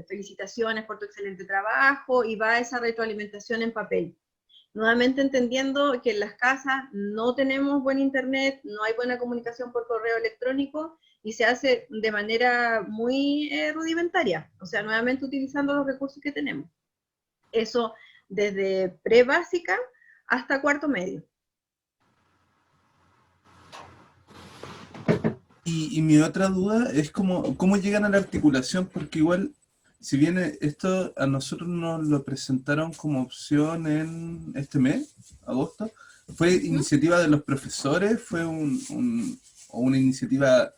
felicitaciones por tu excelente trabajo, y va esa retroalimentación en papel. Nuevamente entendiendo que en las casas no tenemos buen internet, no hay buena comunicación por correo electrónico, y se hace de manera muy rudimentaria, o sea, nuevamente utilizando los recursos que tenemos. Eso desde pre-básica hasta cuarto medio. Y mi otra duda es cómo llegan a la articulación, porque igual, si bien esto a nosotros nos lo presentaron como opción en este mes, agosto, ¿fue iniciativa de los profesores? ¿Fue una iniciativa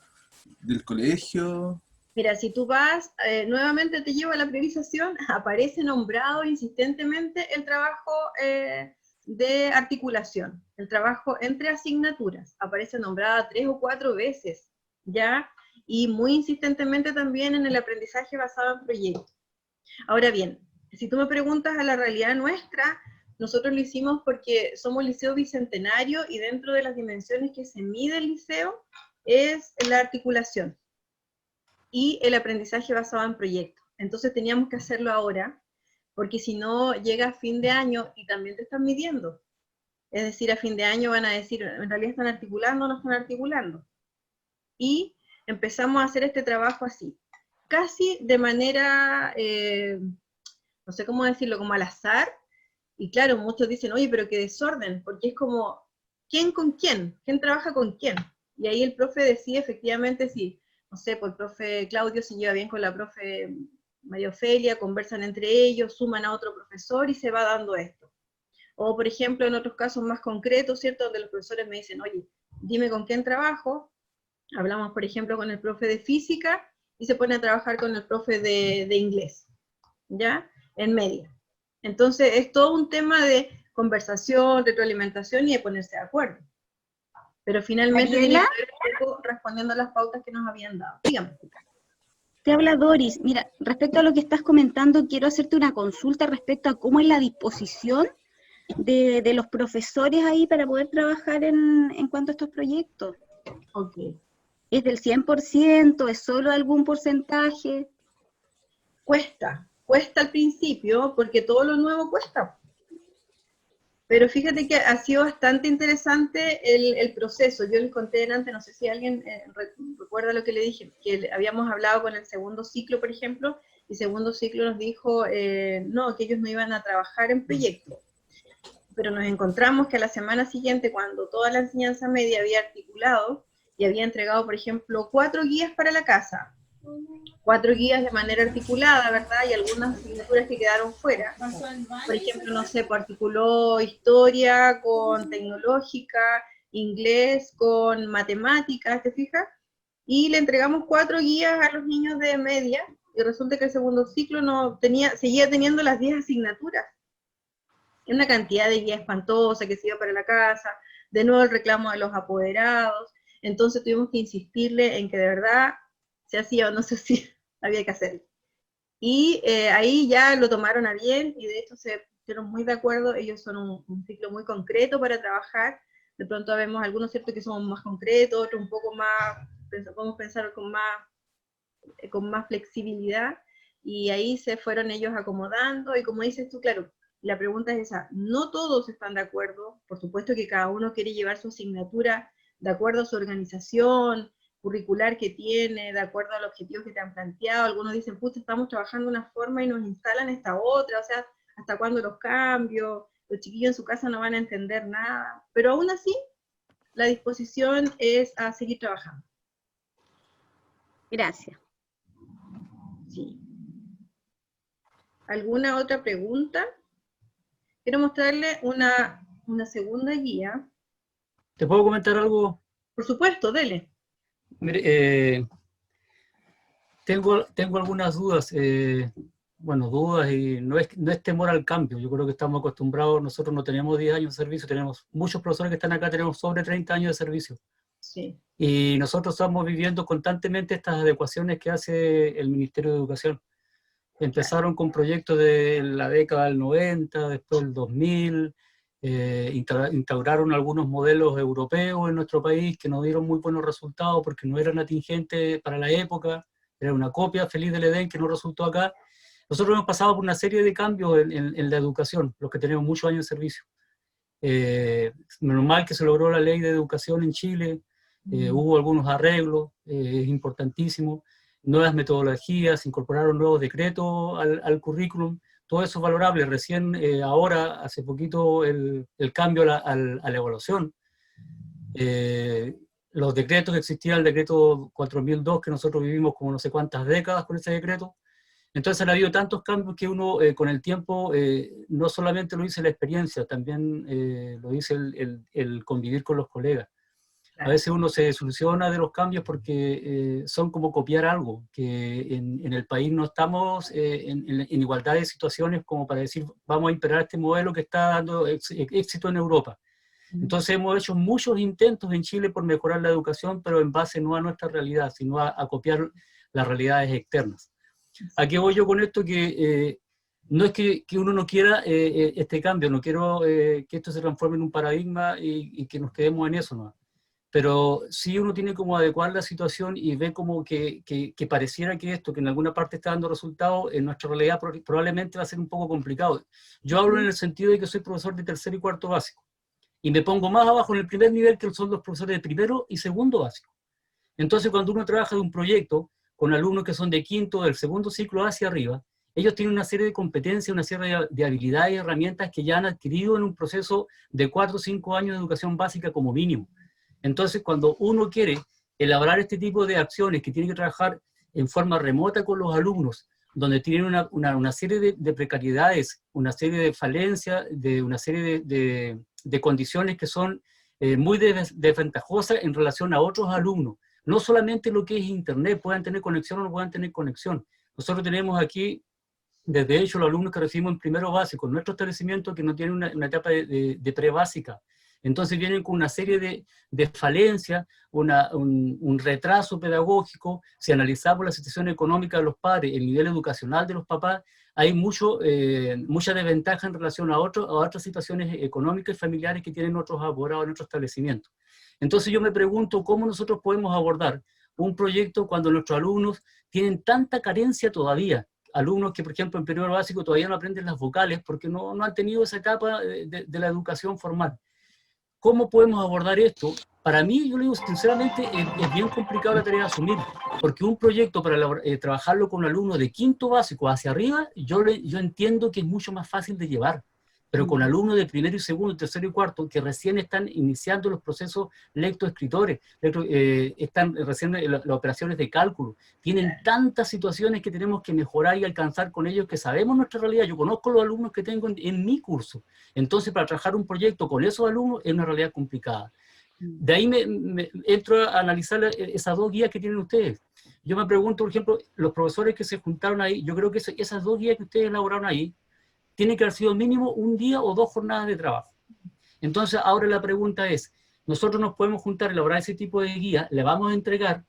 del colegio? Mira, si tú vas, nuevamente te llevo a la priorización, aparece nombrado insistentemente el trabajo de articulación, el trabajo entre asignaturas, aparece nombrada 3 o 4 veces, ¿ya? Y muy insistentemente también en el aprendizaje basado en proyectos. Ahora bien, si tú me preguntas a la realidad nuestra, nosotros lo hicimos porque somos liceo bicentenario y dentro de las dimensiones que se mide el liceo es la articulación y el aprendizaje basado en proyectos. Entonces teníamos que hacerlo ahora, porque si no llega a fin de año y también te están midiendo. Es decir, a fin de año van a decir, en realidad están articulando o no están articulando. Y empezamos a hacer este trabajo así, casi de manera, no sé cómo decirlo, como al azar. Y claro, muchos dicen, oye, pero qué desorden, porque es como, ¿quién con quién? ¿Quién trabaja con quién? Y ahí el profe decide efectivamente si, no sé, pues el profe Claudio se lleva bien con la profe María Ofelia, conversan entre ellos, suman a otro profesor y se va dando esto. O por ejemplo, en otros casos más concretos, ¿cierto? Donde los profesores me dicen, oye, dime con quién trabajo. Hablamos, por ejemplo, con el profe de física y se pone a trabajar con el profe de inglés, ¿ya? En media. Entonces, es todo un tema de conversación, retroalimentación y de ponerse de acuerdo. Pero finalmente tiene que ver un poco respondiendo a las pautas que nos habían dado. Dígame. Te habla Doris. Mira, respecto a lo que estás comentando, quiero hacerte una consulta respecto a cómo es la disposición de los profesores ahí para poder trabajar en cuanto a estos proyectos. Ok. ¿Es del 100%? ¿Es solo algún porcentaje? Cuesta al principio, porque todo lo nuevo cuesta. Pero fíjate que ha sido bastante interesante el proceso. Yo les conté antes, no sé si alguien recuerda lo que le dije, que habíamos hablado con el segundo ciclo, por ejemplo, y segundo ciclo nos dijo, no, que ellos no iban a trabajar en proyectos. Pero nos encontramos que a la semana siguiente, cuando toda la enseñanza media había articulado, y había entregado, por ejemplo, 4 guías para la casa, 4 guías de manera articulada, ¿verdad? Y algunas asignaturas que quedaron fuera. Por ejemplo, no sé, articuló historia con tecnológica, inglés con matemáticas, ¿te fijas? Y le entregamos 4 guías a los niños de media, y resulta que el segundo ciclo seguía teniendo las 10 asignaturas. Una cantidad de guías espantosa que se iba para la casa, de nuevo el reclamo de los apoderados. Entonces tuvimos que insistirle en que de verdad se hacía o no se hacía, había que hacerlo. Y ahí ya lo tomaron a bien, y de hecho se pusieron muy de acuerdo. Ellos son un ciclo muy concreto para trabajar. De pronto vemos algunos, ¿cierto?, que somos más concretos, otros un poco más, podemos pensar con más flexibilidad, y ahí se fueron ellos acomodando. Y como dices tú, claro, la pregunta es esa, no todos están de acuerdo, por supuesto que cada uno quiere llevar su asignatura de acuerdo a su organización curricular que tiene, de acuerdo a los objetivos que te han planteado. Algunos dicen, pucha, estamos trabajando de una forma y nos instalan esta otra, o sea, ¿hasta cuándo los cambios? Los chiquillos en su casa no van a entender nada, pero aún así, la disposición es a seguir trabajando. Gracias. Sí. ¿Alguna otra pregunta? Quiero mostrarle una segunda guía. ¿Te puedo comentar algo? Por supuesto, dele. Mire, tengo algunas dudas, bueno, dudas, y no es temor al cambio. Yo creo que estamos acostumbrados, nosotros no tenemos 10 años de servicio, tenemos muchos profesores que están acá, tenemos sobre 30 años de servicio. Sí. Y nosotros estamos viviendo constantemente estas adecuaciones que hace el Ministerio de Educación. Empezaron con proyectos de la década del 90, después del 2000, instauraron algunos modelos europeos en nuestro país que no dieron muy buenos resultados porque no eran atingentes para la época, era una copia feliz del Edén que no resultó acá. Nosotros hemos pasado por una serie de cambios en la educación, los que tenemos muchos años de servicio. Menos mal que se logró la ley de educación en Chile, hubo algunos arreglos, es importantísimo, nuevas metodologías, se incorporaron nuevos decretos al currículum, todo eso es valorable. Recién ahora, hace poquito, el cambio a la evaluación. Los decretos que existían, el decreto 4002, que nosotros vivimos como no sé cuántas décadas con ese decreto. Entonces han habido tantos cambios que uno con el tiempo no solamente lo dice la experiencia, también lo dice el convivir con los colegas. A veces uno se desilusiona de los cambios porque son como copiar algo, que en el país no estamos en igualdad de situaciones como para decir vamos a imperar este modelo que está dando éxito en Europa. Entonces hemos hecho muchos intentos en Chile por mejorar la educación, pero en base no a nuestra realidad, sino a copiar las realidades externas. ¿A qué voy yo con esto? Que no es que uno no quiera este cambio, no quiero que esto se transforme en un paradigma y que nos quedemos en eso, ¿no? Pero sí uno tiene como adecuar la situación y ve como que pareciera que esto, que en alguna parte está dando resultados, en nuestra realidad probablemente va a ser un poco complicado. Yo hablo en el sentido de que soy profesor de tercero y cuarto básico, y me pongo más abajo en el primer nivel que son los profesores de primero y segundo básico. Entonces cuando uno trabaja de un proyecto con alumnos que son de quinto, del segundo ciclo hacia arriba, ellos tienen una serie de competencias, una serie de habilidades y herramientas que ya han adquirido en un proceso de 4 o 5 años de educación básica como mínimo. Entonces, cuando uno quiere elaborar este tipo de acciones que tiene que trabajar en forma remota con los alumnos, donde tienen una serie de precariedades, una serie de falencias, una serie de condiciones que son muy desventajosas en relación a otros alumnos. No solamente lo que es Internet, puedan tener conexión o no puedan tener conexión. Nosotros tenemos aquí, desde hecho, los alumnos que recibimos en primero básico, nuestro establecimiento que no tiene una etapa de pre-básica. Entonces vienen con una serie de falencias, un retraso pedagógico. Si analizamos la situación económica de los padres, el nivel educacional de los papás, hay mucha desventaja en relación a otras situaciones económicas y familiares que tienen otros abogados en otros establecimientos. Entonces yo me pregunto cómo nosotros podemos abordar un proyecto cuando nuestros alumnos tienen tanta carencia todavía. Alumnos que, por ejemplo, en primero básico todavía no aprenden las vocales porque no han tenido esa etapa de la educación formal. ¿Cómo podemos abordar esto? Para mí, yo le digo sinceramente, es bien complicado la tarea de asumir, porque un proyecto para trabajarlo con un alumno de quinto básico hacia arriba, yo entiendo que es mucho más fácil de llevar, pero con alumnos de primero y segundo, tercero y cuarto, que recién están iniciando los procesos lectoescritores, están recién las operaciones de cálculo, tienen tantas situaciones que tenemos que mejorar y alcanzar con ellos que sabemos nuestra realidad. Yo conozco los alumnos que tengo en mi curso, entonces para trabajar un proyecto con esos alumnos es una realidad complicada. De ahí me entro a analizar esas dos guías que tienen ustedes. Yo me pregunto, por ejemplo, los profesores que se juntaron ahí, yo creo que esas dos guías que ustedes elaboraron ahí, tiene que haber sido mínimo un día o 2 jornadas de trabajo. Entonces, ahora la pregunta es, nosotros nos podemos juntar, elaborar ese tipo de guía, le vamos a entregar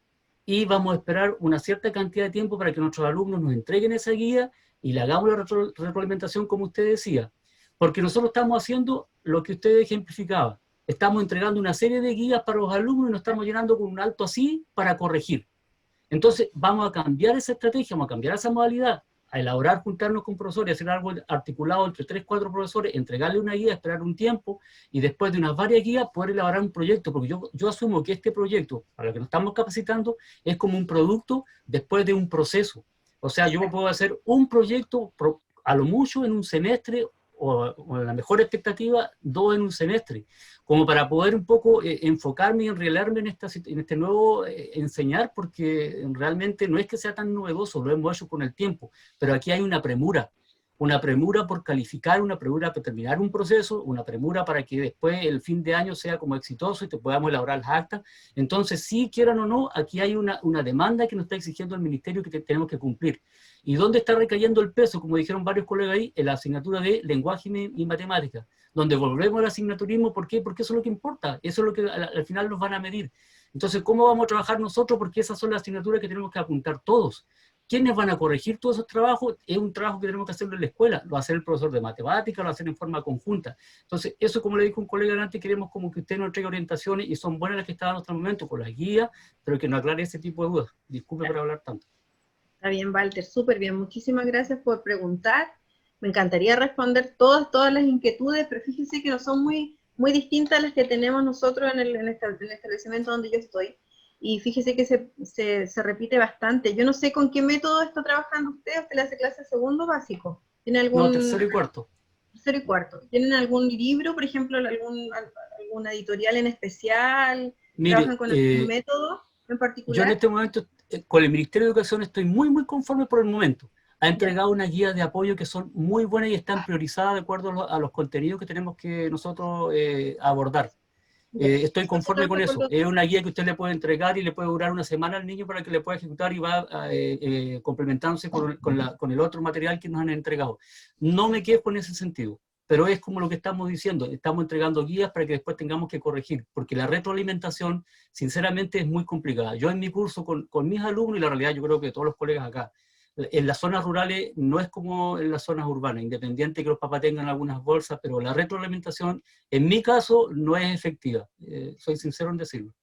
y vamos a esperar una cierta cantidad de tiempo para que nuestros alumnos nos entreguen esa guía y le hagamos la retroalimentación como usted decía. Porque nosotros estamos haciendo lo que usted ejemplificaba. Estamos entregando una serie de guías para los alumnos y nos estamos llenando con un alto así para corregir. Entonces, vamos a cambiar esa estrategia, vamos a cambiar esa modalidad, a elaborar, juntarnos con profesores, hacer algo articulado entre 3 o 4 profesores, entregarle una guía, esperar un tiempo, y después de unas varias guías poder elaborar un proyecto, porque yo asumo que este proyecto, para lo que nos estamos capacitando, es como un producto después de un proceso. O sea, yo puedo hacer un proyecto a lo mucho en un semestre, o en la mejor expectativa, 2 en un semestre, como para poder un poco enfocarme y enrielarme en este nuevo enseñar, porque realmente no es que sea tan novedoso, lo hemos hecho con el tiempo, pero aquí hay una premura. una premura por calificar, una premura por terminar un proceso, una premura para que después el fin de año sea como exitoso y te podamos elaborar las actas. Entonces, sí, quieran o no, aquí hay una demanda que nos está exigiendo el ministerio que tenemos que cumplir. ¿Y dónde está recayendo el peso? Como dijeron varios colegas ahí, en la asignatura de lenguaje y matemáticas, donde volvemos al asignaturismo. ¿Por qué? Porque eso es lo que importa, eso es lo que al final nos van a medir. Entonces, ¿cómo vamos a trabajar nosotros? Porque esas son las asignaturas que tenemos que apuntar todos. ¿Quiénes van a corregir todos esos trabajos? Es un trabajo que tenemos que hacerlo en la escuela, lo va a hacer el profesor de matemáticas, lo va a hacer en forma conjunta. Entonces, eso, como le dijo un colega antes, queremos como que usted nos entregue orientaciones, y son buenas las que estaban en nuestro momento con las guías, pero que nos aclare ese tipo de dudas. Disculpe por hablar tanto. Está bien, Walter, súper bien. Muchísimas gracias por preguntar. Me encantaría responder todas las inquietudes, pero fíjense que no son muy distintas a las que tenemos nosotros en el establecimiento donde yo estoy. Y fíjese que se repite bastante. Yo no sé con qué método está trabajando usted. ¿Usted le hace clase de segundo básico? ¿Tiene algún... No, tercero y cuarto. Tercero y cuarto. ¿Tienen algún libro, por ejemplo, alguna editorial en especial? Mire, ¿Trabajan con algún método en particular? Yo en este momento, con el Ministerio de Educación, estoy muy conforme por el momento. Ha entregado una guía de apoyo que son muy buenas y están priorizadas de acuerdo a los contenidos que tenemos que nosotros abordar. Estoy conforme con eso. Es una guía que usted le puede entregar y le puede durar una semana al niño para que le pueda ejecutar, y va complementándose con el otro material que nos han entregado. No me quejo en ese sentido, pero es como lo que estamos diciendo, estamos entregando guías para que después tengamos que corregir, porque la retroalimentación, sinceramente, es muy complicada. Yo en mi curso con mis alumnos, y la realidad yo creo que todos los colegas acá, en las zonas rurales no es como en las zonas urbanas, independiente que los papás tengan algunas bolsas, pero la retroalimentación, en mi caso, no es efectiva. Soy sincero en decirlo.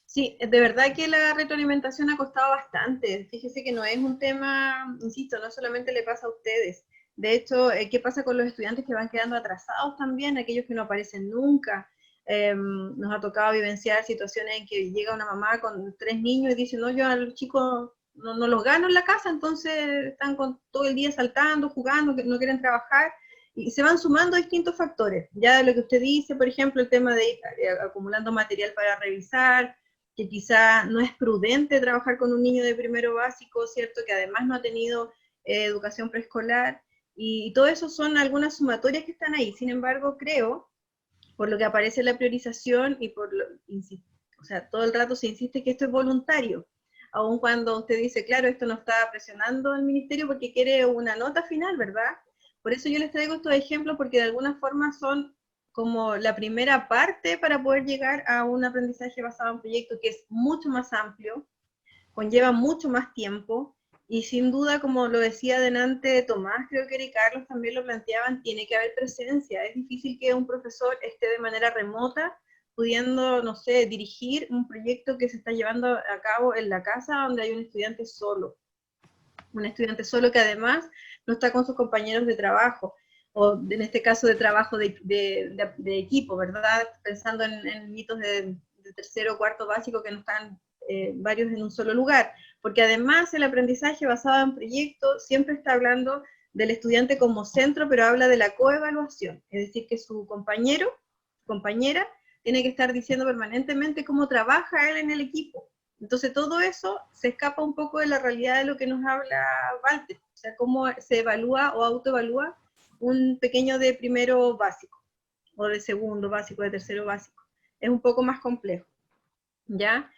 Sí, de verdad que la retroalimentación ha costado bastante. Fíjese que no es un tema, insisto, no solamente le pasa a ustedes. De hecho, ¿qué pasa con los estudiantes que van quedando atrasados también? Aquellos que no aparecen nunca. Nos ha tocado vivenciar situaciones en que llega una mamá con 3 niños y dice, no, yo a los chicos no los gano en la casa, entonces están todo el día saltando, jugando, que no quieren trabajar, y se van sumando distintos factores. Ya de lo que usted dice, por ejemplo, el tema de ir acumulando material para revisar, que quizá no es prudente trabajar con un niño de primero básico, ¿cierto? Que además no ha tenido educación preescolar, y todo eso son algunas sumatorias que están ahí. Sin embargo, creo, por lo que aparece en la priorización, y o sea, todo el rato se insiste que esto es voluntario, aun cuando usted dice, claro, esto no está presionando al ministerio porque quiere una nota final, ¿verdad? Por eso yo les traigo estos ejemplos, porque de alguna forma son como la primera parte para poder llegar a un aprendizaje basado en proyectos que es mucho más amplio, conlleva mucho más tiempo, y sin duda, como lo decía delante Tomás, creo que Eric Carlos también lo planteaban, tiene que haber presencia. Es difícil que un profesor esté de manera remota, pudiendo, no sé, dirigir un proyecto que se está llevando a cabo en la casa donde hay un estudiante solo que además no está con sus compañeros de trabajo, o en este caso de trabajo de equipo, ¿verdad? Pensando en mitos de tercero o cuarto básico que no están varios en un solo lugar, porque además el aprendizaje basado en proyectos siempre está hablando del estudiante como centro, pero habla de la coevaluación, es decir, que su compañera, tiene que estar diciendo permanentemente cómo trabaja él en el equipo. Entonces todo eso se escapa un poco de la realidad de lo que nos habla Walter, o sea, cómo se evalúa o autoevalúa un pequeño de primero básico, o de segundo básico, de tercero básico. Es un poco más complejo, ¿ya?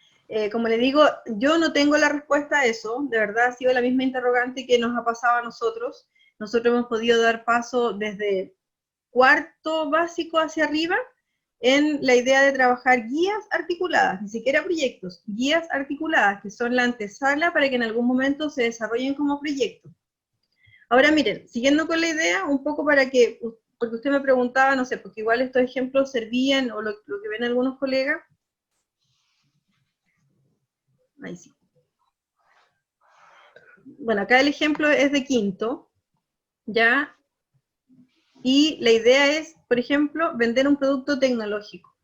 Como le digo, yo no tengo la respuesta a eso, de verdad ha sido la misma interrogante que nos ha pasado a nosotros. Nosotros hemos podido dar paso desde cuarto básico hacia arriba, en la idea de trabajar guías articuladas, ni siquiera proyectos, guías articuladas, que son la antesala para que en algún momento se desarrollen como proyecto. Ahora miren, siguiendo con la idea, un poco para que, porque usted me preguntaba, no sé, porque igual estos ejemplos servían, o lo que ven algunos colegas. Ahí sí. Bueno, acá el ejemplo es de quinto, ¿ya? Y la idea es, por ejemplo, vender un producto tecnológico.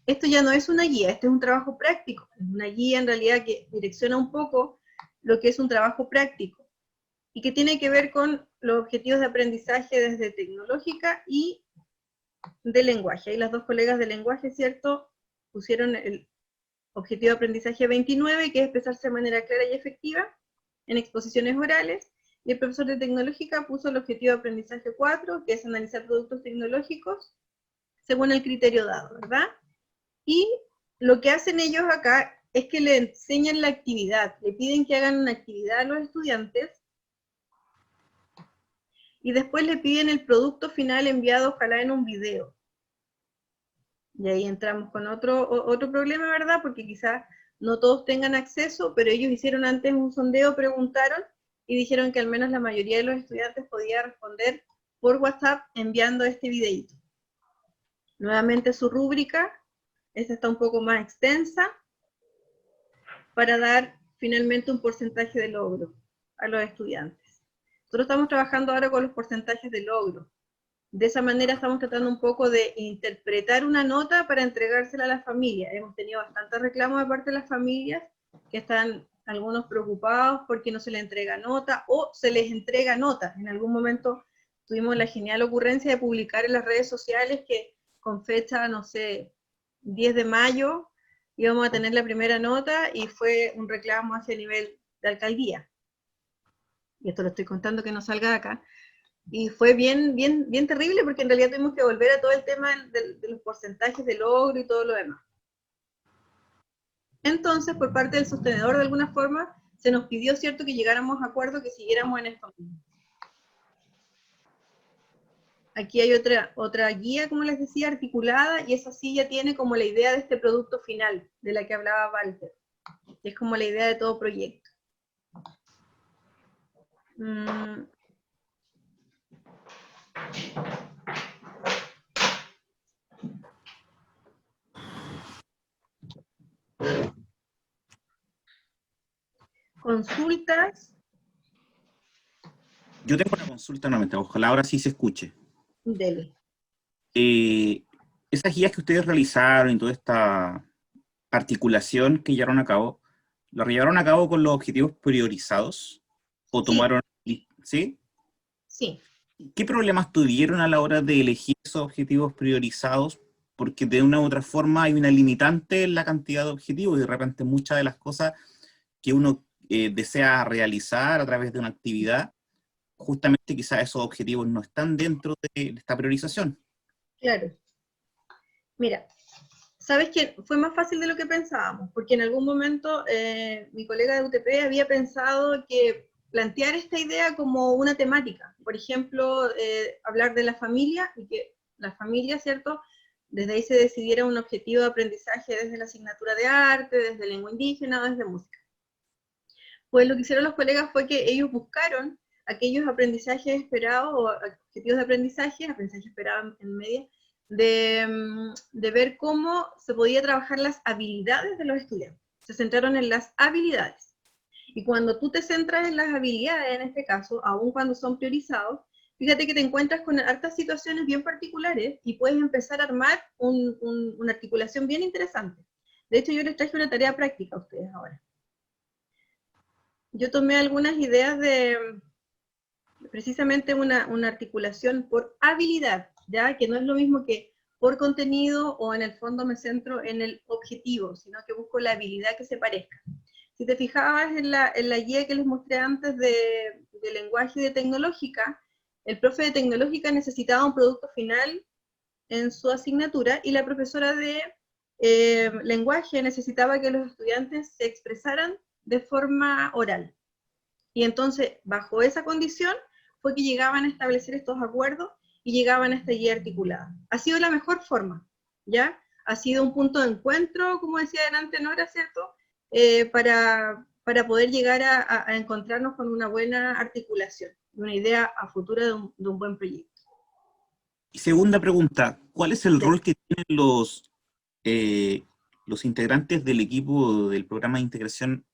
Esto ya no es una guía, esto es un trabajo práctico. Es una guía en realidad que direcciona un poco lo que es un trabajo práctico, y que tiene que ver con los objetivos de aprendizaje desde tecnológica y de lenguaje. Ahí las dos colegas de lenguaje, ¿cierto?, pusieron el objetivo de aprendizaje 29, que es expresarse de manera clara y efectiva en exposiciones orales, y el profesor de tecnológica puso el objetivo de aprendizaje 4, que es analizar productos tecnológicos según el criterio dado, ¿verdad? Y lo que hacen ellos acá es que le enseñan la actividad, le piden que hagan una actividad a los estudiantes, y después le piden el producto final enviado, ojalá en un video. Y ahí entramos con otro problema, ¿verdad? Porque quizás no todos tengan acceso, pero ellos hicieron antes un sondeo, preguntaron, y dijeron que al menos la mayoría de los estudiantes podía responder por WhatsApp enviando este videito. Nuevamente su rúbrica, esta está un poco más extensa, para dar finalmente un porcentaje de logro a los estudiantes. Nosotros estamos trabajando ahora con los porcentajes de logro. De esa manera estamos tratando un poco de interpretar una nota para entregársela a la familia. Hemos tenido bastantes reclamos de parte de las familias, que están algunos preocupados porque no se les entrega nota, o se les entrega nota. En algún momento tuvimos la genial ocurrencia de publicar en las redes sociales que con fecha, no sé, 10 de mayo, íbamos a tener la primera nota, y fue un reclamo hacia nivel de alcaldía. Y esto lo estoy contando que no salga de acá. Y fue bien terrible, porque en realidad tuvimos que volver a todo el tema de los porcentajes de logro y todo lo demás. Entonces, por parte del sostenedor, de alguna forma, se nos pidió, ¿cierto?, que llegáramos a acuerdo, que siguiéramos en esto mismo. Aquí hay otra guía, como les decía, articulada, y esa sí ya tiene como la idea de este producto final, de la que hablaba Walter, que es como la idea de todo proyecto. Consultas. Yo tengo una consulta nuevamente, ojalá ahora sí se escuche. Dele. Esas guías que ustedes realizaron y toda esta articulación que llevaron a cabo, ¿lo llevaron a cabo con los objetivos priorizados? ¿O tomaron, sí? Sí. ¿Qué problemas tuvieron a la hora de elegir esos objetivos priorizados? Porque de una u otra forma hay una limitante en la cantidad de objetivos, y de repente muchas de las cosas que uno desea realizar a través de una actividad, justamente quizás esos objetivos no están dentro de esta priorización. Claro. Mira, ¿sabes qué? Fue más fácil de lo que pensábamos, porque en algún momento mi colega de UTP había pensado que plantear esta idea como una temática. Por ejemplo, hablar de la familia, y que la familia, ¿cierto?, desde ahí se decidiera un objetivo de aprendizaje desde la asignatura de arte, desde lengua indígena o desde música. Pues lo que hicieron los colegas fue que ellos buscaron aquellos aprendizajes esperados, o objetivos de aprendizaje esperados en media, de ver cómo se podía trabajar las habilidades de los estudiantes. Se centraron en las habilidades. Y cuando tú te centras en las habilidades, en este caso, aun cuando son priorizados, fíjate que te encuentras con hartas situaciones bien particulares y puedes empezar a armar una articulación bien interesante. De hecho, yo les traje una tarea práctica a ustedes ahora. Yo tomé algunas ideas de precisamente una articulación por habilidad, ¿ya? Que no es lo mismo que por contenido, o en el fondo me centro en el objetivo, sino que busco la habilidad que se parezca. Si te fijabas en la guía que les mostré antes de lenguaje y de tecnológica, el profe de tecnológica necesitaba un producto final en su asignatura, y la profesora de lenguaje necesitaba que los estudiantes se expresaran de forma oral. Y entonces, bajo esa condición, fue que llegaban a establecer estos acuerdos y llegaban a esta guía articulada. Ha sido la mejor forma, ¿ya? Ha sido un punto de encuentro, como decía delante Nora, ¿cierto? Para poder llegar a encontrarnos con una buena articulación, una idea a futuro de un buen proyecto. Y segunda pregunta, ¿cuál es el rol que tienen los integrantes del equipo del programa de integración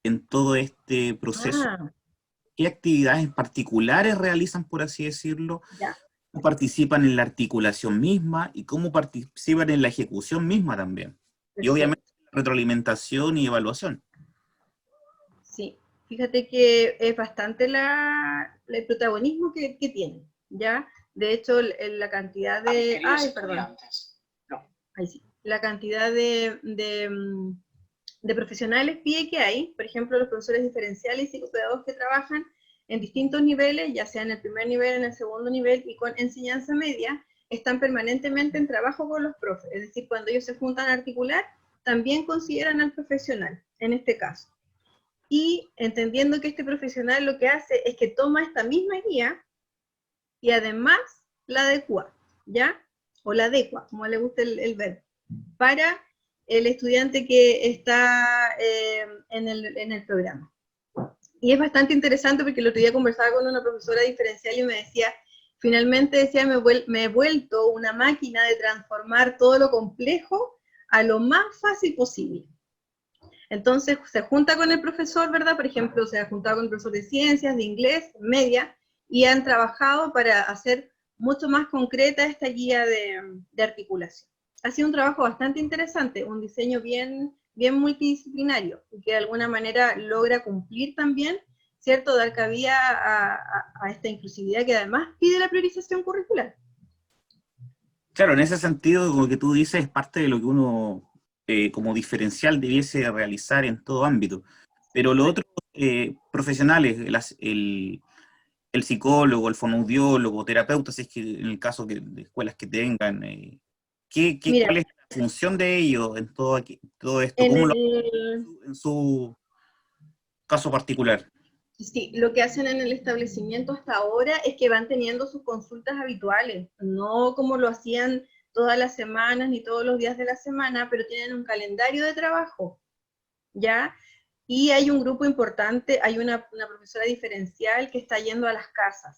en todo este proceso? ¿Qué actividades particulares realizan, por así decirlo? ¿Cómo participan en la articulación misma? ¿Y cómo participan en la ejecución misma también? Y obviamente retroalimentación y evaluación. Sí, fíjate que es bastante el protagonismo que tienen, ¿ya? De hecho, la cantidad de... La cantidad de profesionales PIE que hay, por ejemplo, los profesores diferenciales y psicopedagogos que trabajan en distintos niveles, ya sea en el primer nivel, en el segundo nivel y con enseñanza media, están permanentemente en trabajo con los profes. Es decir, cuando ellos se juntan a articular, también consideran al profesional, en este caso. Y entendiendo que este profesional lo que hace es que toma esta misma guía y además la adecua, ¿ya? O la adecua, como le gusta el verbo, para el estudiante que está en el programa. Y es bastante interesante porque el otro día conversaba con una profesora diferencial y me decía, finalmente decía, me he vuelto una máquina de transformar todo lo complejo a lo más fácil posible. Entonces se junta con el profesor, ¿verdad? Por ejemplo, se ha juntado con el profesor de ciencias, de inglés, media, y han trabajado para hacer mucho más concreta esta guía de articulación. Ha sido un trabajo bastante interesante, un diseño bien multidisciplinario, y que de alguna manera logra cumplir también, ¿cierto?, dar cabida a esta inclusividad que además pide la priorización curricular. Claro, en ese sentido, lo que tú dices es parte de lo que uno como diferencial debiese realizar en todo ámbito. Pero los otros profesionales, el psicólogo, el fonoaudiólogo, terapeuta, si es que en el caso de escuelas que tengan, Mira, ¿cuál es la función de ellos en todo esto? ¿Cómo lo hacen en su caso particular? Sí, lo que hacen en el establecimiento hasta ahora es que van teniendo sus consultas habituales, no como lo hacían todas las semanas ni todos los días de la semana, pero tienen un calendario de trabajo, ¿ya? Y hay un grupo importante, hay una profesora diferencial que está yendo a las casas,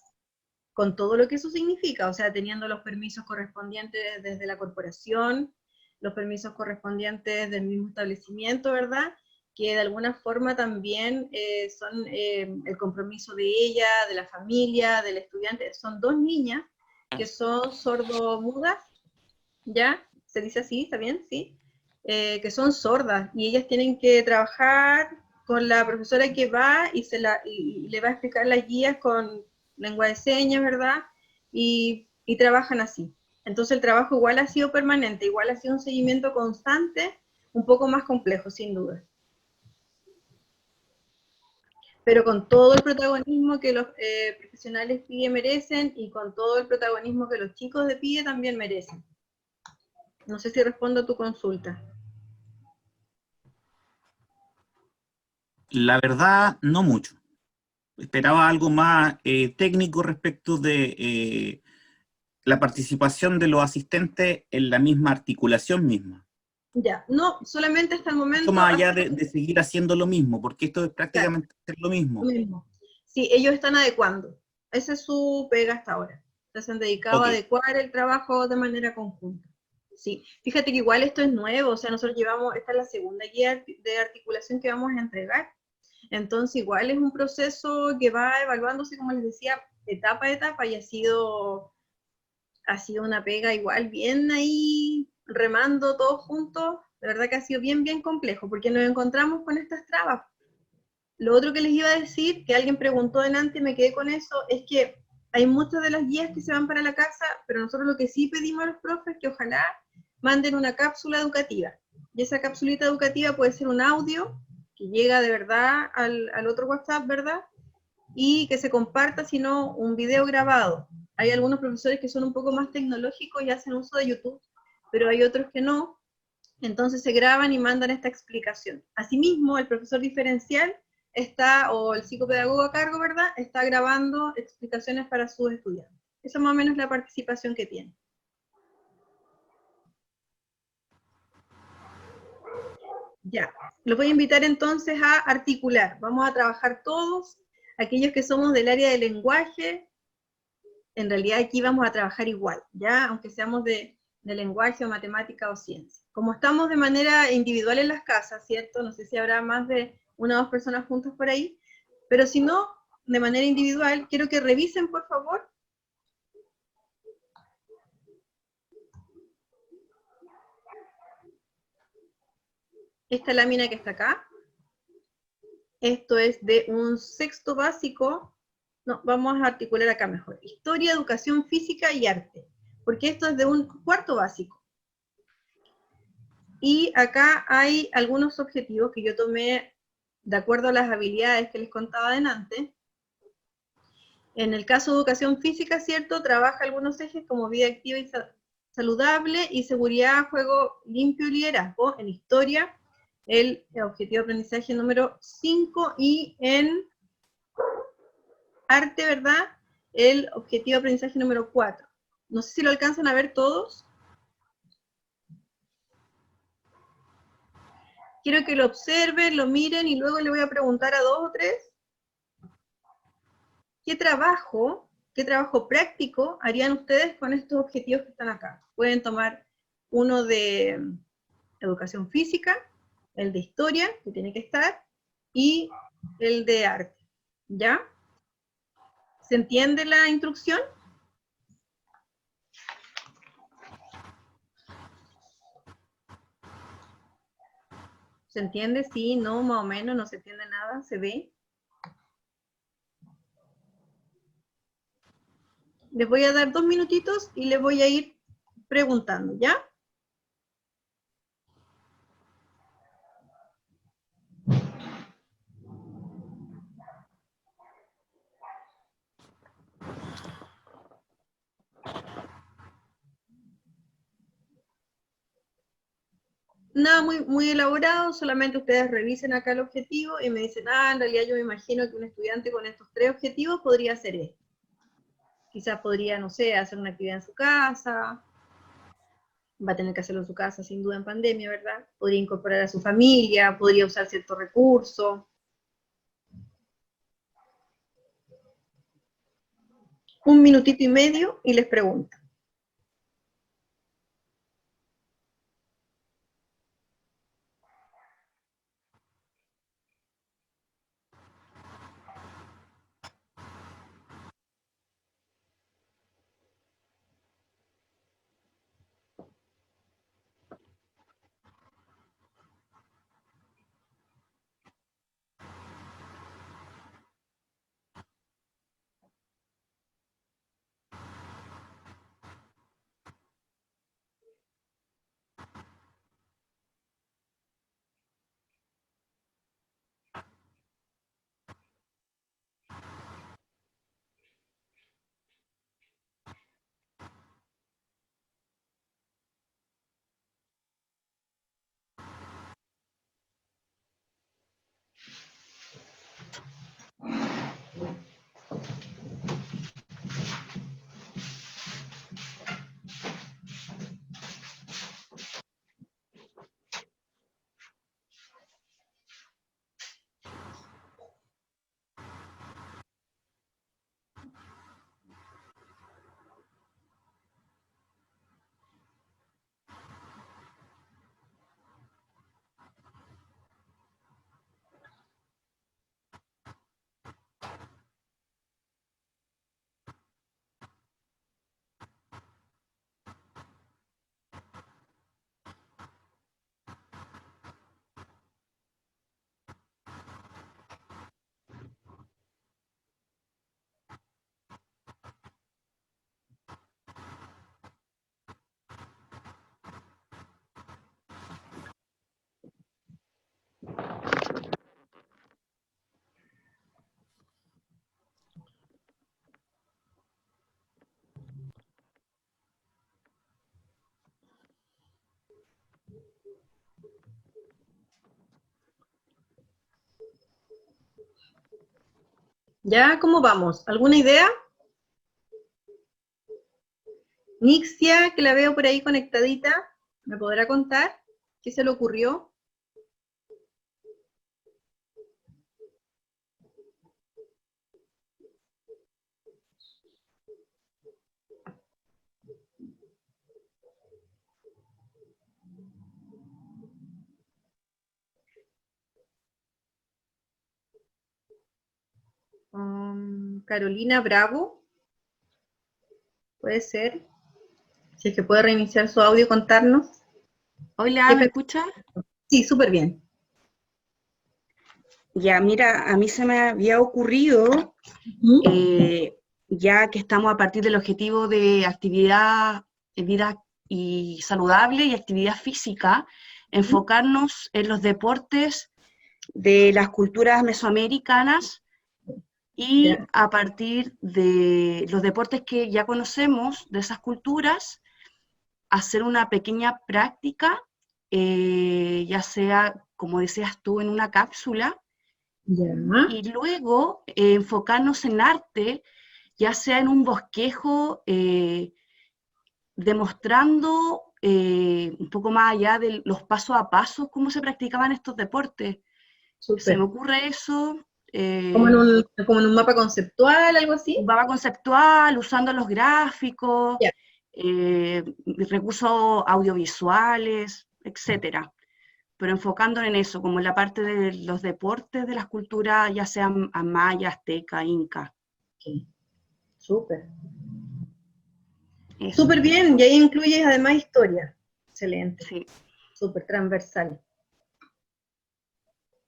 con todo lo que eso significa, o sea, teniendo los permisos correspondientes desde la corporación, los permisos correspondientes del mismo establecimiento, ¿verdad?, que de alguna forma también son el compromiso de ella, de la familia, del estudiante. Son dos niñas que son sordomudas, ¿ya? ¿Se dice así? ¿Está bien? ¿Sí? Que son sordas, y ellas tienen que trabajar con la profesora que va y le va a explicar las guías con lengua de señas, ¿verdad? Y trabajan así. Entonces el trabajo igual ha sido permanente, igual ha sido un seguimiento constante, un poco más complejo, sin duda. Pero con todo el protagonismo que los profesionales PIE merecen y con todo el protagonismo que los chicos de PIE también merecen. No sé si respondo a tu consulta. La verdad, no mucho. Esperaba algo más técnico respecto de la participación de los asistentes en la misma articulación misma. Ya, no, solamente hasta el momento... Más allá de seguir haciendo lo mismo, porque esto es prácticamente hacer lo mismo. Sí, ellos están adecuando. Esa es su pega hasta ahora. Se han dedicado a adecuar el trabajo de manera conjunta. Sí, fíjate que igual esto es nuevo, o sea, nosotros llevamos, esta es la segunda guía de articulación que vamos a entregar. Entonces igual es un proceso que va evaluándose, como les decía, etapa a etapa, y ha sido una pega igual bien ahí, remando todos juntos. De verdad que ha sido bien complejo, porque nos encontramos con estas trabas. Lo otro que les iba a decir, que alguien preguntó delante y me quedé con eso, es que hay muchas de las guías que se van para la casa, pero nosotros lo que sí pedimos a los profes es que ojalá manden una cápsula educativa. Y esa cápsulita educativa puede ser un audio que llega de verdad al otro WhatsApp, ¿verdad? Y que se comparta, si no, un video grabado. Hay algunos profesores que son un poco más tecnológicos y hacen uso de YouTube, pero hay otros que no. Entonces se graban y mandan esta explicación. Asimismo, el profesor diferencial o el psicopedagogo a cargo, ¿verdad?, está grabando explicaciones para sus estudiantes. Esa es más o menos la participación que tiene. Ya, los voy a invitar entonces a articular. Vamos a trabajar todos, aquellos que somos del área del lenguaje. En realidad aquí vamos a trabajar igual, ¿ya? Aunque seamos de lenguaje o matemática o ciencia. Como estamos de manera individual en las casas, ¿cierto? No sé si habrá más de una o dos personas juntas por ahí, pero si no, de manera individual, quiero que revisen, por favor, esta lámina que está acá. Esto es de un sexto básico. No, vamos a articular acá mejor. Historia, educación física y arte, porque esto es de un cuarto básico. Y acá hay algunos objetivos que yo tomé de acuerdo a las habilidades que les contaba delante, En el caso de educación física, ¿cierto? Trabaja algunos ejes como vida activa y saludable y seguridad, juego limpio y liderazgo. En historia, el objetivo de aprendizaje número 5 y en arte, ¿verdad? El objetivo de aprendizaje número 4. No sé si lo alcanzan a ver todos. Quiero que lo observen, lo miren y luego le voy a preguntar a 2 o 3 qué trabajo práctico harían ustedes con estos objetivos que están acá. Pueden tomar uno de educación física, el de historia, que tiene que estar, y el de arte. ¿Ya? ¿Se entiende la instrucción? ¿Se entiende? Sí, no, más o menos, no se entiende nada, ¿se ve? Les voy a dar 2 minutitos y les voy a ir preguntando, ¿ya? Nada muy elaborado, solamente ustedes revisen acá el objetivo y me dicen, en realidad yo me imagino que un estudiante con estos 3 objetivos podría hacer esto. Quizás podría, no sé, hacer una actividad en su casa, va a tener que hacerlo en su casa sin duda en pandemia, ¿verdad? Podría incorporar a su familia, podría usar ciertos recursos. Un minutito y medio y les pregunto. ¿Ya? ¿Cómo vamos? ¿Alguna idea? Nixia, que la veo por ahí conectadita, ¿me podrá contar qué se le ocurrió? Carolina Bravo, puede ser, si es que puede reiniciar su audio y contarnos. Hola, ¿me escucha? Sí, súper bien. Ya, mira, a mí se me había ocurrido, ya que estamos a partir del objetivo de actividad, vida y saludable y actividad física, enfocarnos en los deportes de las culturas mesoamericanas y Ya. a partir de los deportes que ya conocemos, de esas culturas, hacer una pequeña práctica, ya sea, como decías tú, en una cápsula, Ya. y luego enfocarnos en arte, ya sea en un bosquejo, demostrando un poco más allá de los pasos a pasos cómo se practicaban estos deportes. Se me Súper. ocurre eso. Como en un mapa conceptual, algo así. Un mapa conceptual, usando los gráficos, Ya. recursos audiovisuales, etcétera. Pero enfocándonos en eso, como en la parte de los deportes de las culturas, ya sean maya, azteca, inca. Ok. Súper. Eso. Súper bien, y ahí incluyes además historia. Excelente. Sí. Súper transversal.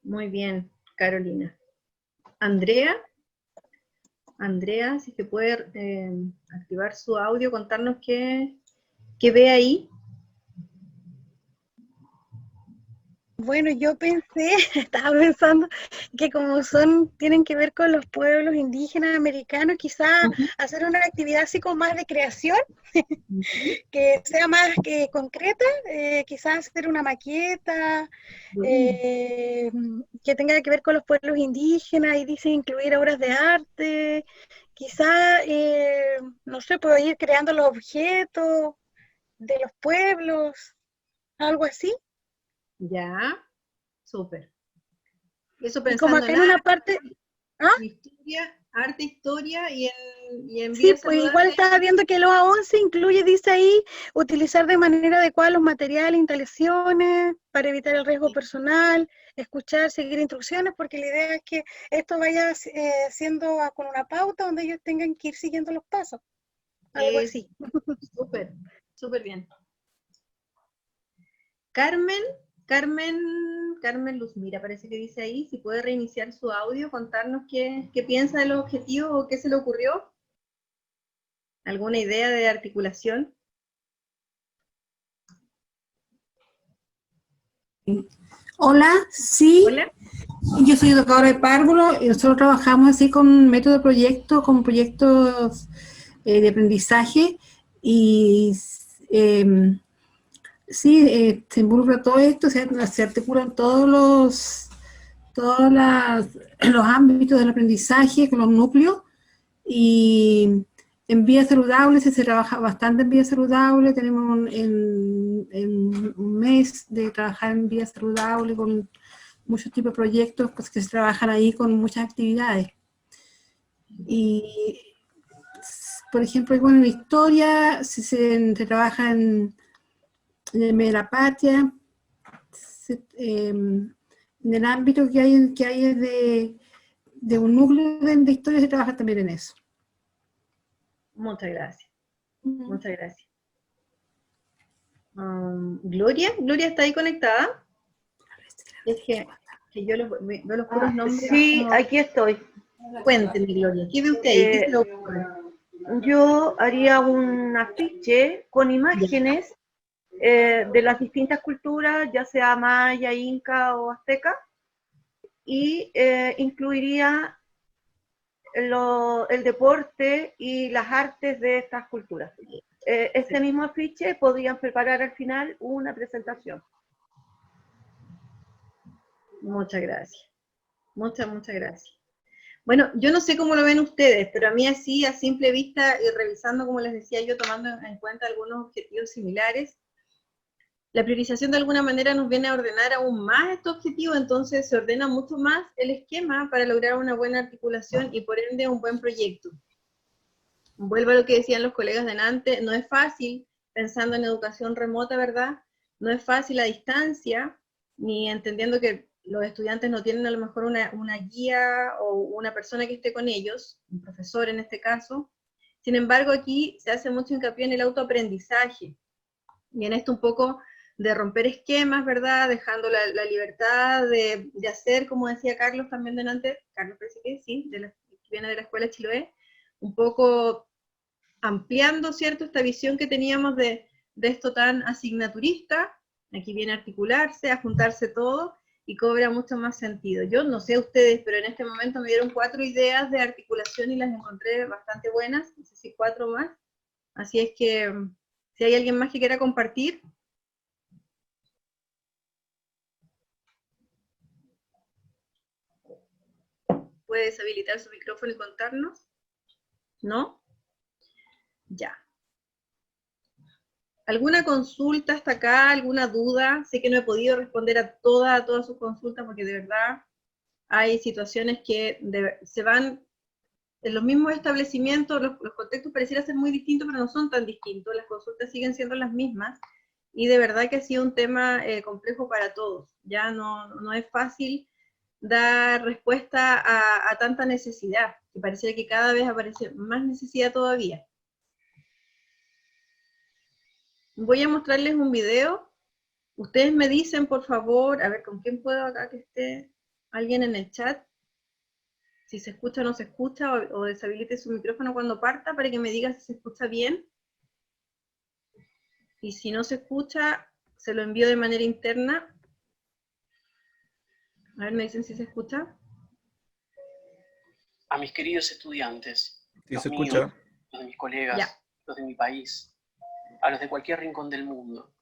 Muy bien, Carolina. Andrea, si se puede activar su audio, contarnos qué ve ahí. Bueno, yo pensé, estaba pensando que como tienen que ver con los pueblos indígenas americanos, quizás hacer una actividad así como más de creación, que sea más concreta, quizás hacer una maqueta, que tenga que ver con los pueblos indígenas, y dice incluir obras de arte, quizás, no sé, puedo ir creando los objetos de los pueblos, algo así. Ya, súper. Eso Y como pensando acá en en una parte, arte, historia y en sí, vida pues igual saludable. estaba viendo que el OA 11 incluye, dice ahí, utilizar de manera adecuada los materiales, instalaciones, para evitar el riesgo personal, escuchar, seguir instrucciones, porque la idea es que esto vaya siendo con una pauta donde ellos tengan que ir siguiendo los pasos, algo así. Súper, súper bien. Carmen Luzmira, parece que dice ahí, si puede reiniciar su audio, contarnos qué piensa de los objetivos o qué se le ocurrió. ¿Alguna idea de articulación? Hola, sí. Hola. Yo soy educadora de párvulo y nosotros trabajamos así con método de proyecto, con proyectos de aprendizaje y sí, se involucra todo esto, se articulan todos los ámbitos del aprendizaje con los núcleos, y en vida saludable se trabaja bastante en vida saludable. Tenemos en un mes de trabajar en vida saludable con muchos tipos de proyectos pues, que se trabajan ahí con muchas actividades. Y, por ejemplo, bueno, en historia se trabaja en el medio de la patria, en el ámbito que hay de un núcleo de historia se trabaja también en eso. Muchas gracias. Muchas gracias. Gloria ¿está ahí conectada? Es que yo veo los puros nombres. Sí, como... aquí estoy. Cuénteme, Gloria, ¿qué ve usted ahí? ¿Qué se le ocurre? Yo haría un afiche con imágenes de las distintas culturas, ya sea maya, inca o azteca, y incluiría el deporte y las artes de estas culturas. Este mismo afiche podrían preparar al final una presentación. Muchas gracias. Muchas gracias. Bueno, yo no sé cómo lo ven ustedes, pero a mí así, a simple vista, y revisando, como les decía yo, tomando en cuenta algunos objetivos similares, la priorización de alguna manera nos viene a ordenar aún más estos objetivos, entonces se ordena mucho más el esquema para lograr una buena articulación y por ende un buen proyecto. Vuelvo a lo que decían los colegas delante, no es fácil, pensando en educación remota, ¿verdad? No es fácil a distancia, ni entendiendo que los estudiantes no tienen a lo mejor una guía o una persona que esté con ellos, un profesor en este caso. Sin embargo, aquí se hace mucho hincapié en el autoaprendizaje, y en esto un poco de romper esquemas, ¿verdad? Dejando la libertad de hacer, como decía Carlos también delante, Carlos parece que sí, que viene de la Escuela Chiloé, un poco ampliando, ¿cierto?, esta visión que teníamos de esto tan asignaturista. Aquí viene a articularse, a juntarse todo, y cobra mucho más sentido. Yo no sé ustedes, pero en este momento me dieron 4 ideas de articulación y las encontré bastante buenas, no sé si 4 más. Así es que, si hay alguien más que quiera compartir. ¿Puede deshabilitar su micrófono y contarnos? ¿No? Ya. ¿Alguna consulta hasta acá? ¿Alguna duda? Sé que no he podido responder a todas sus consultas porque de verdad hay situaciones que se van en los mismos establecimientos, los contextos parecieran ser muy distintos, pero no son tan distintos, las consultas siguen siendo las mismas, y de verdad que ha sido un tema complejo para todos. Ya no es fácil dar respuesta a tanta necesidad, y pareciera que cada vez aparece más necesidad todavía. Voy a mostrarles un video. Ustedes me dicen, por favor, a ver, ¿con quién puedo acá que esté alguien en el chat? Si se escucha o no se escucha, o deshabilite su micrófono cuando parta para que me diga si se escucha bien. Y si no se escucha, se lo envío de manera interna. A ver, me dicen si se escucha. A mis queridos estudiantes, Sí, los se míos, escucha. los de mis colegas, Ya. los de mi país, a los de cualquier rincón del mundo,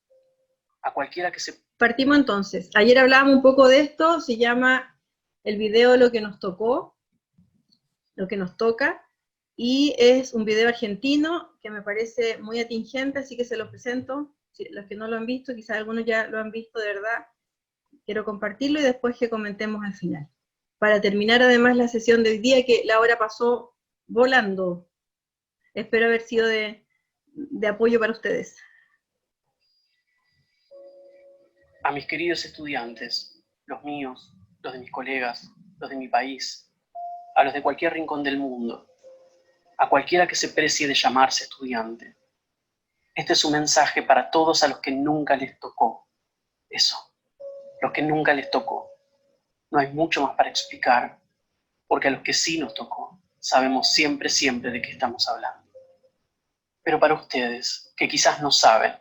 a cualquiera que se... Partimos entonces. Ayer hablábamos un poco de esto, se llama el video Lo que nos tocó, lo que nos toca, y es un video argentino que me parece muy atingente, así que se lo presento. Si, los que no lo han visto, quizás algunos ya lo han visto de verdad, quiero compartirlo y después que comentemos al final. Para terminar además la sesión de hoy día, que la hora pasó volando. Espero haber sido de apoyo para ustedes. A mis queridos estudiantes, los míos, los de mis colegas, los de mi país, a los de cualquier rincón del mundo, a cualquiera que se precie de llamarse estudiante. Este es un mensaje para todos a los que nunca les tocó. Eso, los que nunca les tocó. No hay mucho más para explicar, porque a los que sí nos tocó, sabemos siempre de qué estamos hablando. Pero para ustedes, que quizás no saben,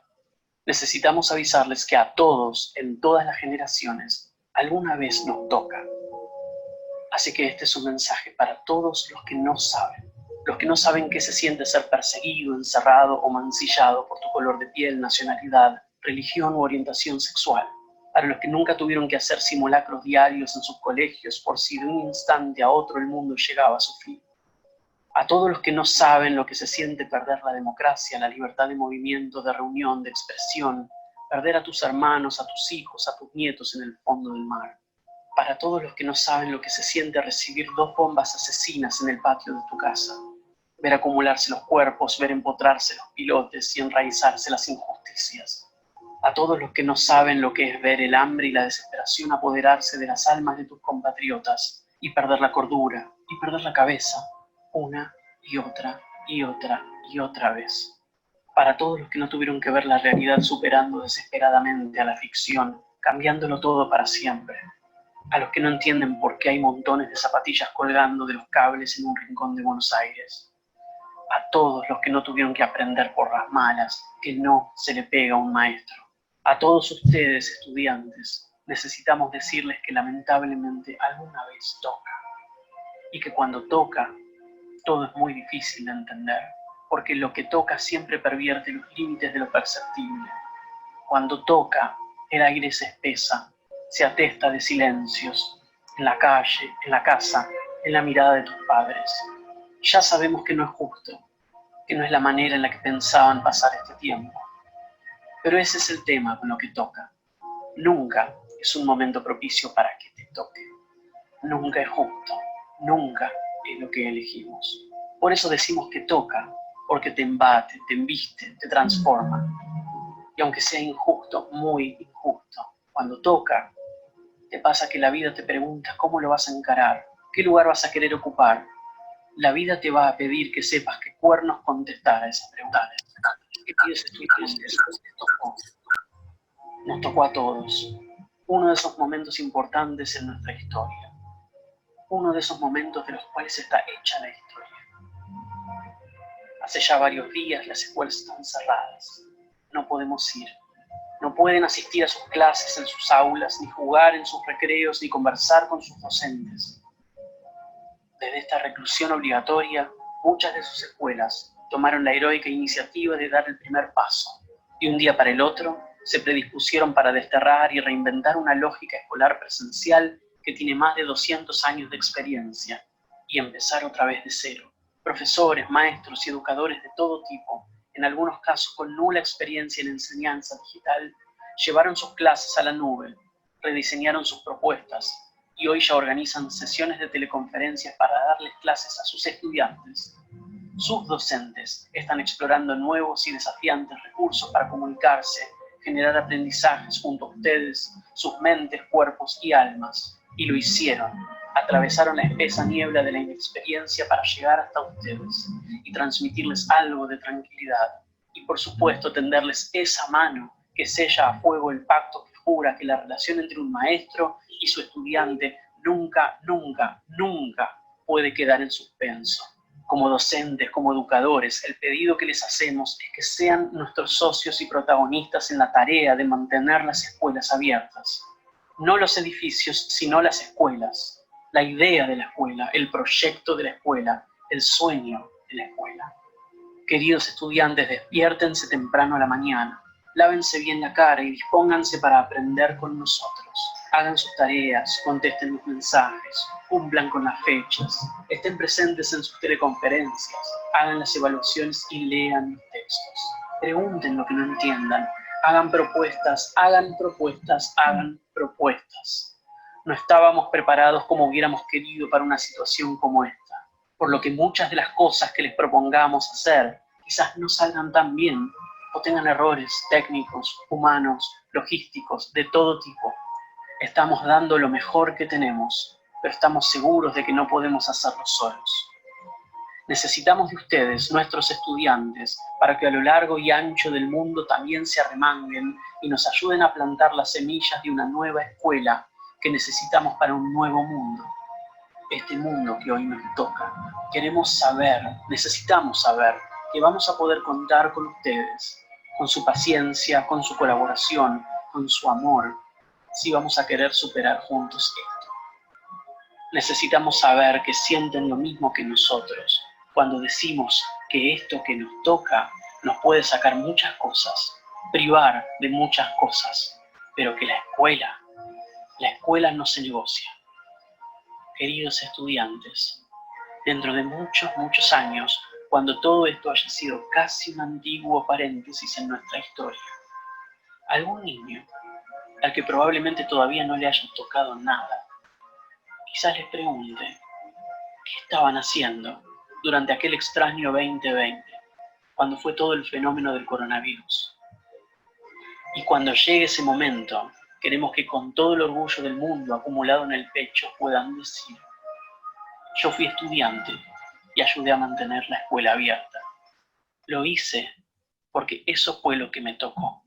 necesitamos avisarles que a todos, en todas las generaciones, alguna vez nos toca. Así que este es un mensaje para todos los que no saben qué se siente ser perseguido, encerrado o mancillado por tu color de piel, nacionalidad, religión u orientación sexual. Para los que nunca tuvieron que hacer simulacros diarios en sus colegios por si de un instante a otro el mundo llegaba a su fin. A todos los que no saben lo que se siente perder la democracia, la libertad de movimiento, de reunión, de expresión, perder a tus hermanos, a tus hijos, a tus nietos en el fondo del mar. Para todos los que no saben lo que se siente recibir 2 bombas asesinas en el patio de tu casa, ver acumularse los cuerpos, ver empotrarse los pilotes y enraizarse las injusticias. A todos los que no saben lo que es ver el hambre y la desesperación apoderarse de las almas de tus compatriotas y perder la cordura y perder la cabeza, una y otra y otra y otra vez. Para todos los que no tuvieron que ver la realidad superando desesperadamente a la ficción, cambiándolo todo para siempre. A los que no entienden por qué hay montones de zapatillas colgando de los cables en un rincón de Buenos Aires. A todos los que no tuvieron que aprender por las malas que no se le pega a un maestro. A todos ustedes, estudiantes, necesitamos decirles que lamentablemente alguna vez toca. Y que cuando toca, todo es muy difícil de entender, porque lo que toca siempre pervierte los límites de lo perceptible. Cuando toca, el aire se espesa, se atesta de silencios, en la calle, en la casa, en la mirada de tus padres. Ya sabemos que no es justo, que no es la manera en la que pensaban pasar este tiempo. Pero ese es el tema con lo que toca. Nunca es un momento propicio para que te toque. Nunca es justo, nunca es lo que elegimos. Por eso decimos que toca, porque te embate, te embiste, te transforma. Y aunque sea injusto, muy injusto, cuando toca, te pasa que la vida te pregunta cómo lo vas a encarar, qué lugar vas a querer ocupar. La vida te va a pedir que sepas qué cuernos contestar a esas preguntas. ¿Qué pides estudiantes? Nos tocó a todos. Uno de esos momentos importantes en nuestra historia. Uno de esos momentos de los cuales está hecha la historia. Hace ya varios días las escuelas están cerradas. No podemos ir. No pueden asistir a sus clases en sus aulas, ni jugar en sus recreos, ni conversar con sus docentes. Desde esta reclusión obligatoria, muchas de sus escuelas tomaron la heroica iniciativa de dar el primer paso, y un día para el otro se predispusieron para desterrar y reinventar una lógica escolar presencial que tiene más de 200 años de experiencia, y empezar otra vez de cero. Profesores, maestros y educadores de todo tipo, en algunos casos con nula experiencia en enseñanza digital, llevaron sus clases a la nube, rediseñaron sus propuestas y hoy ya organizan sesiones de teleconferencias para darles clases a sus estudiantes. Sus docentes están explorando nuevos y desafiantes recursos para comunicarse, generar aprendizajes junto a ustedes, sus mentes, cuerpos y almas. Y lo hicieron. Atravesaron la espesa niebla de la inexperiencia para llegar hasta ustedes y transmitirles algo de tranquilidad. Y por supuesto tenderles esa mano que sella a fuego el pacto que jura que la relación entre un maestro y su estudiante nunca, nunca, nunca puede quedar en suspenso. Como docentes, como educadores, el pedido que les hacemos es que sean nuestros socios y protagonistas en la tarea de mantener las escuelas abiertas. No los edificios, sino las escuelas. La idea de la escuela, el proyecto de la escuela, el sueño de la escuela. Queridos estudiantes, despiértense temprano a la mañana, lávense bien la cara y dispónganse para aprender con nosotros. Hagan sus tareas, contesten los mensajes, cumplan con las fechas, estén presentes en sus teleconferencias, hagan las evaluaciones y lean los textos. Pregunten lo que no entiendan, hagan propuestas, hagan propuestas, hagan propuestas. No estábamos preparados como hubiéramos querido para una situación como esta, por lo que muchas de las cosas que les propongamos hacer quizás no salgan tan bien o tengan errores técnicos, humanos, logísticos, de todo tipo. Estamos dando lo mejor que tenemos, pero estamos seguros de que no podemos hacerlo solos. Necesitamos de ustedes, nuestros estudiantes, para que a lo largo y ancho del mundo también se arremanguen y nos ayuden a plantar las semillas de una nueva escuela que necesitamos para un nuevo mundo. Este mundo que hoy nos toca. Queremos saber, necesitamos saber que vamos a poder contar con ustedes, con su paciencia, con su colaboración, con su amor, si vamos a querer superar juntos esto. Necesitamos saber que sienten lo mismo que nosotros, cuando decimos que esto que nos toca nos puede sacar muchas cosas, privar de muchas cosas, pero que la escuela no se negocia. Queridos estudiantes, dentro de muchos, muchos años, cuando todo esto haya sido casi un antiguo paréntesis en nuestra historia, algún niño, al que probablemente todavía no le haya tocado nada, quizás les pregunte, ¿qué estaban haciendo durante aquel extraño 2020, cuando fue todo el fenómeno del coronavirus? Y cuando llegue ese momento, queremos que con todo el orgullo del mundo acumulado en el pecho puedan decir, yo fui estudiante y ayudé a mantener la escuela abierta. Lo hice porque eso fue lo que me tocó.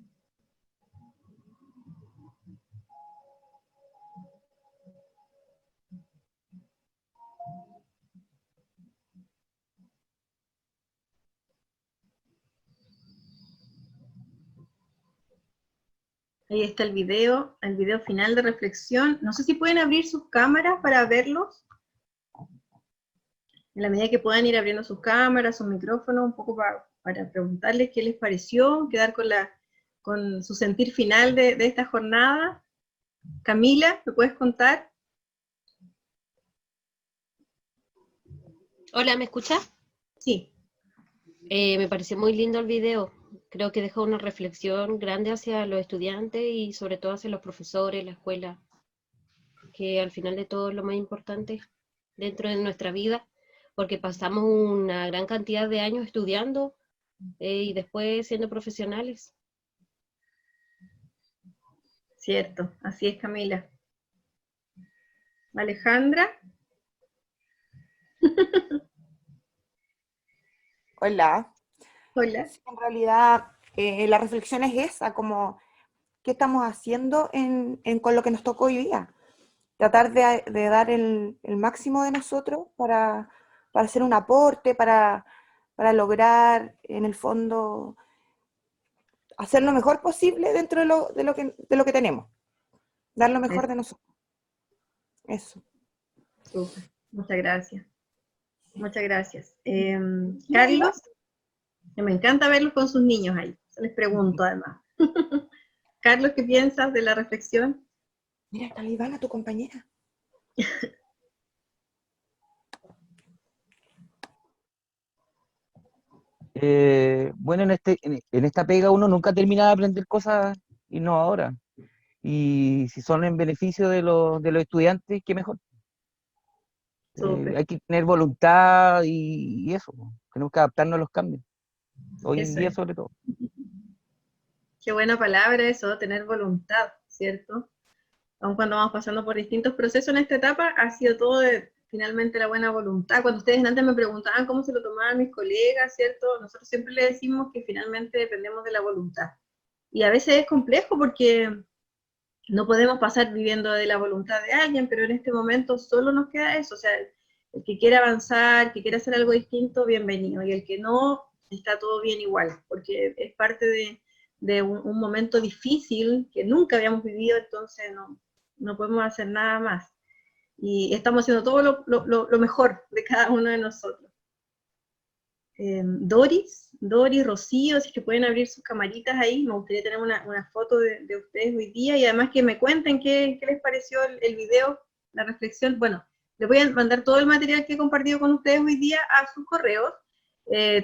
Ahí está el video final de reflexión. No sé si pueden abrir sus cámaras para verlos. En la medida que puedan ir abriendo sus cámaras, sus micrófonos, un poco para preguntarles qué les pareció, quedar con su sentir final de esta jornada. Camila, ¿me puedes contar? Hola, ¿me escuchas? Sí. Me pareció muy lindo el video. Creo que dejó una reflexión grande hacia los estudiantes y sobre todo hacia los profesores, la escuela, que al final de todo es lo más importante dentro de nuestra vida, porque pasamos una gran cantidad de años estudiando y después siendo profesionales. Cierto, así es, Camila. Alejandra. Hola. Hola. Sí, en realidad, la reflexión es esa, como, ¿qué estamos haciendo con lo que nos tocó hoy día? Tratar de dar el máximo de nosotros para hacer un aporte, para lograr, en el fondo, hacer lo mejor posible dentro de lo que tenemos, dar lo mejor de nosotros. Eso. Súper. Muchas gracias. Muchas gracias. Carlos, que me encanta verlos con sus niños ahí. Se les pregunto además. Carlos, ¿qué piensas de la reflexión? Mira, Talibana, tu compañera. Bueno, en esta pega uno nunca termina de aprender cosas innovadoras. Y si son en beneficio de los estudiantes, qué mejor. Hay que tener voluntad y eso. Tenemos que adaptarnos a los cambios. Hoy en día, sobre todo. Qué buena palabra eso, tener voluntad, ¿cierto? Aun cuando vamos pasando por distintos procesos en esta etapa, ha sido todo finalmente la buena voluntad. Cuando ustedes antes me preguntaban cómo se lo tomaban mis colegas, ¿cierto? Nosotros siempre les decimos que finalmente dependemos de la voluntad. Y a veces es complejo porque no podemos pasar viviendo de la voluntad de alguien, pero en este momento solo nos queda eso. O sea, el que quiera avanzar, que quiera hacer algo distinto, bienvenido. Y el que no, está todo bien igual, porque es parte de un momento difícil que nunca habíamos vivido, entonces no podemos hacer nada más. Y estamos haciendo todo lo mejor de cada uno de nosotros. Doris, Rocío, si es que pueden abrir sus camaritas ahí, me gustaría tener una foto de ustedes hoy día, y además que me cuenten qué les pareció el video, la reflexión. Bueno, les voy a mandar todo el material que he compartido con ustedes hoy día a sus correos,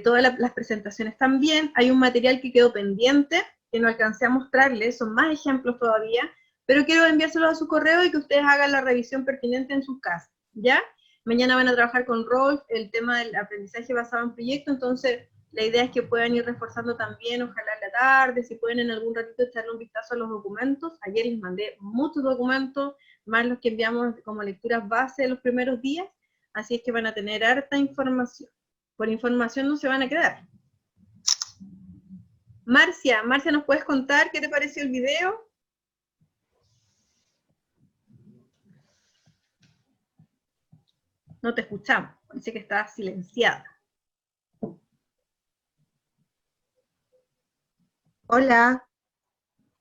todas las presentaciones también. Hay un material que quedó pendiente, que no alcancé a mostrarles, son más ejemplos todavía, pero quiero enviárselos a su correo y que ustedes hagan la revisión pertinente en sus casas, ¿ya? Mañana van a trabajar con Rolf el tema del aprendizaje basado en proyecto, entonces la idea es que puedan ir reforzando también, ojalá en la tarde, si pueden en algún ratito echarle un vistazo a los documentos. Ayer les mandé muchos documentos, más los que enviamos como lecturas base de los primeros días, así es que van a tener harta información. Por información no se van a quedar. Marcia, ¿nos puedes contar qué te pareció el video? No te escuchamos, parece que estás silenciada. Hola.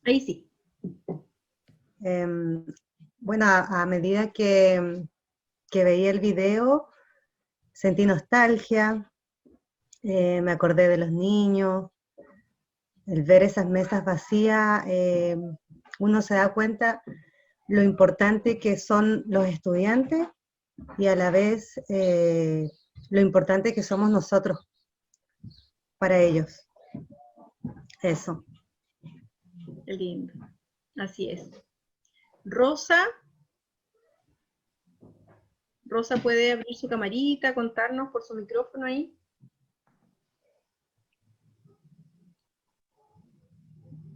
Ahí sí. Bueno, a medida que veía el video, sentí nostalgia, me acordé de los niños. El ver esas mesas vacías, uno se da cuenta lo importante que son los estudiantes y a la vez lo importante que somos nosotros para ellos. Eso. Qué lindo. Así es. Rosa puede abrir su camarita, contarnos por su micrófono ahí.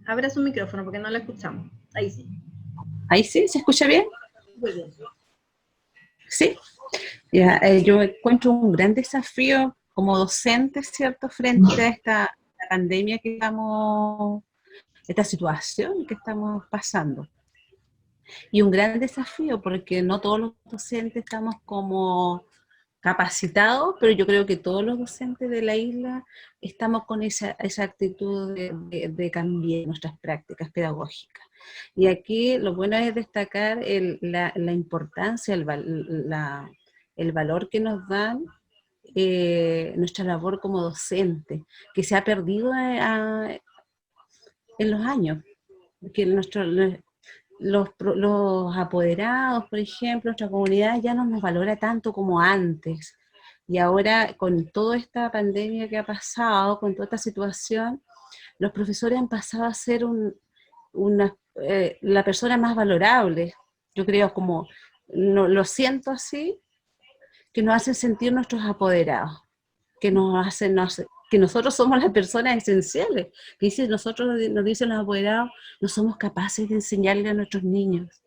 Abra su micrófono porque no la escuchamos. Ahí sí. Ahí sí, ¿se escucha bien? Muy bien. Sí. Ya, yo encuentro un gran desafío como docente, ¿cierto?, frente a esta pandemia que esta situación que estamos pasando. Y un gran desafío porque no todos los docentes estamos como capacitados, pero yo creo que todos los docentes de la isla estamos con esa actitud de cambiar nuestras prácticas pedagógicas. Y aquí lo bueno es destacar la importancia, el valor que nos dan nuestra labor como docente, que se ha perdido en los años, que los apoderados, por ejemplo, nuestra comunidad ya no nos valora tanto como antes. Y ahora, con toda esta pandemia que ha pasado, con toda esta situación, los profesores han pasado a ser la persona más valorable. Yo creo, como lo siento así, que nos hacen sentir nuestros apoderados, que nosotros somos las personas esenciales, que nos dicen los apoderados, no somos capaces de enseñarle a nuestros niños.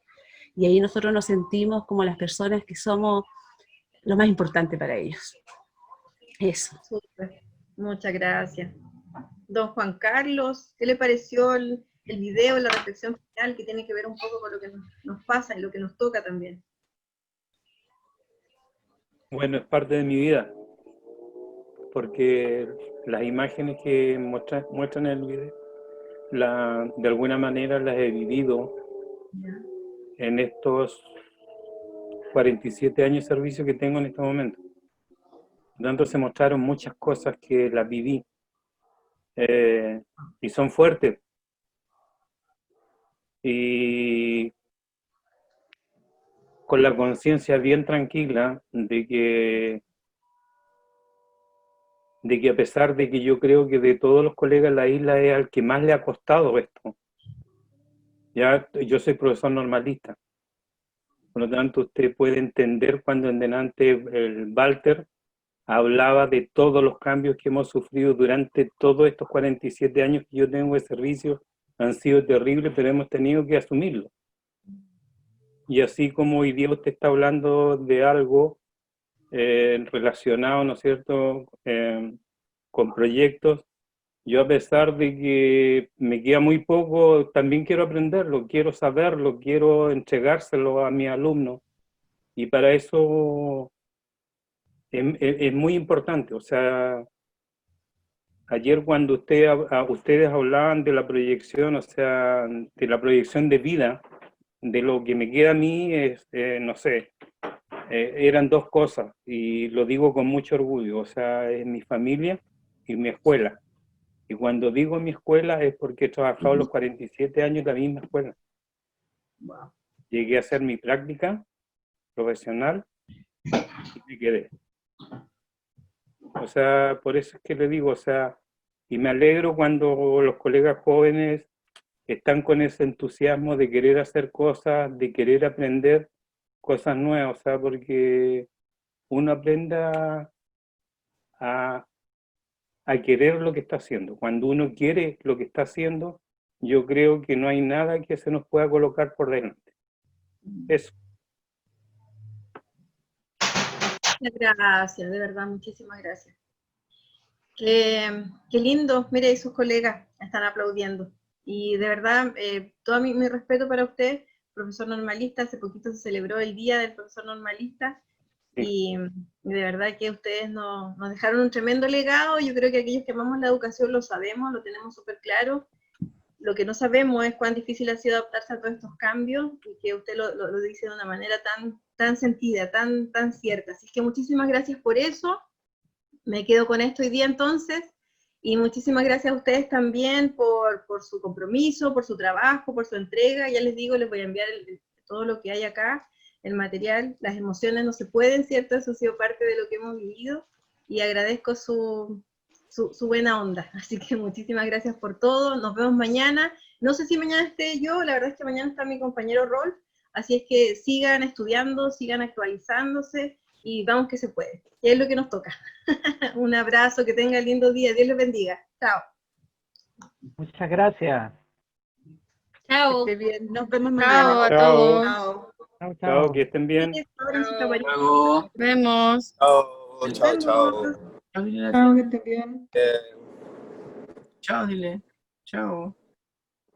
Y ahí nosotros nos sentimos como las personas que somos lo más importante para ellos. Eso. Súper. Muchas gracias. Don Juan Carlos, ¿qué le pareció el video, la reflexión final, que tiene que ver un poco con lo que nos pasa y lo que nos toca también? Bueno, es parte de mi vida, porque las imágenes que muestran en el video de alguna manera las he vivido en estos 47 años de servicio que tengo en este momento. Por lo tanto, se mostraron muchas cosas que las viví y son fuertes. Y con la conciencia bien tranquila de que a pesar de que yo creo que de todos los colegas en la isla es al que más le ha costado esto. Ya, yo soy profesor normalista. Por lo tanto, usted puede entender cuando en delante el Walter hablaba de todos los cambios que hemos sufrido durante todos estos 47 años que yo tengo de servicio. Han sido terribles, pero hemos tenido que asumirlo. Y así como hoy día usted está hablando de algo relacionado, ¿no es cierto?, con proyectos, yo a pesar de que me queda muy poco, también quiero aprenderlo, quiero saberlo, quiero entregárselo a mis alumnos. Y para eso es muy importante. O sea, ayer cuando ustedes hablaban de la proyección, o sea, de la proyección de vida, de lo que me queda a mí, no sé, eran dos cosas, y lo digo con mucho orgullo, o sea, es mi familia y mi escuela. Y cuando digo mi escuela es porque he trabajado los 47 años en la misma escuela. Wow. Llegué a hacer mi práctica profesional y me quedé. O sea, por eso es que le digo, o sea, y me alegro cuando los colegas jóvenes están con ese entusiasmo de querer hacer cosas, de querer aprender cosas nuevas, o sea, porque uno aprenda a querer lo que está haciendo. Cuando uno quiere lo que está haciendo, yo creo que no hay nada que se nos pueda colocar por delante. Eso. Muchas gracias, de verdad, muchísimas gracias. Qué lindo, mire, y sus colegas están aplaudiendo. Y de verdad, todo mi respeto para usted, profesor normalista. Hace poquito se celebró el Día del Profesor Normalista, y de verdad que ustedes nos dejaron un tremendo legado. Yo creo que aquellos que amamos la educación lo sabemos, lo tenemos súper claro. Lo que no sabemos es cuán difícil ha sido adaptarse a todos estos cambios, y que usted lo dice de una manera tan sentida, tan cierta. Así que muchísimas gracias por eso. Me quedo con esto hoy día entonces, y muchísimas gracias a ustedes también por su compromiso, por su trabajo, por su entrega. Ya les digo, les voy a enviar todo lo que hay acá, el material. Las emociones no se pueden, ¿cierto? Eso ha sido parte de lo que hemos vivido, y agradezco su buena onda. Así que muchísimas gracias por todo. Nos vemos mañana. No sé si mañana esté yo, la verdad es que mañana está mi compañero Rol, así es que sigan estudiando, sigan actualizándose, y vamos que se puede. Y es lo que nos toca. Un abrazo, que tengan lindo día. Dios les bendiga. Chao. Muchas gracias. Chao. Que esté bien. Nos vemos Chao mañana. a Chao. todos. Chao. Chao, Chao, chao. que estén bien. Nos vemos. Chao, Nos chao, vemos. chao. Chao, dile. Chao, que estés bien. Chao, dile. Chao.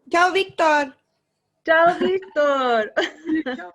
Chao, Víctor. Chao, Víctor. Chao.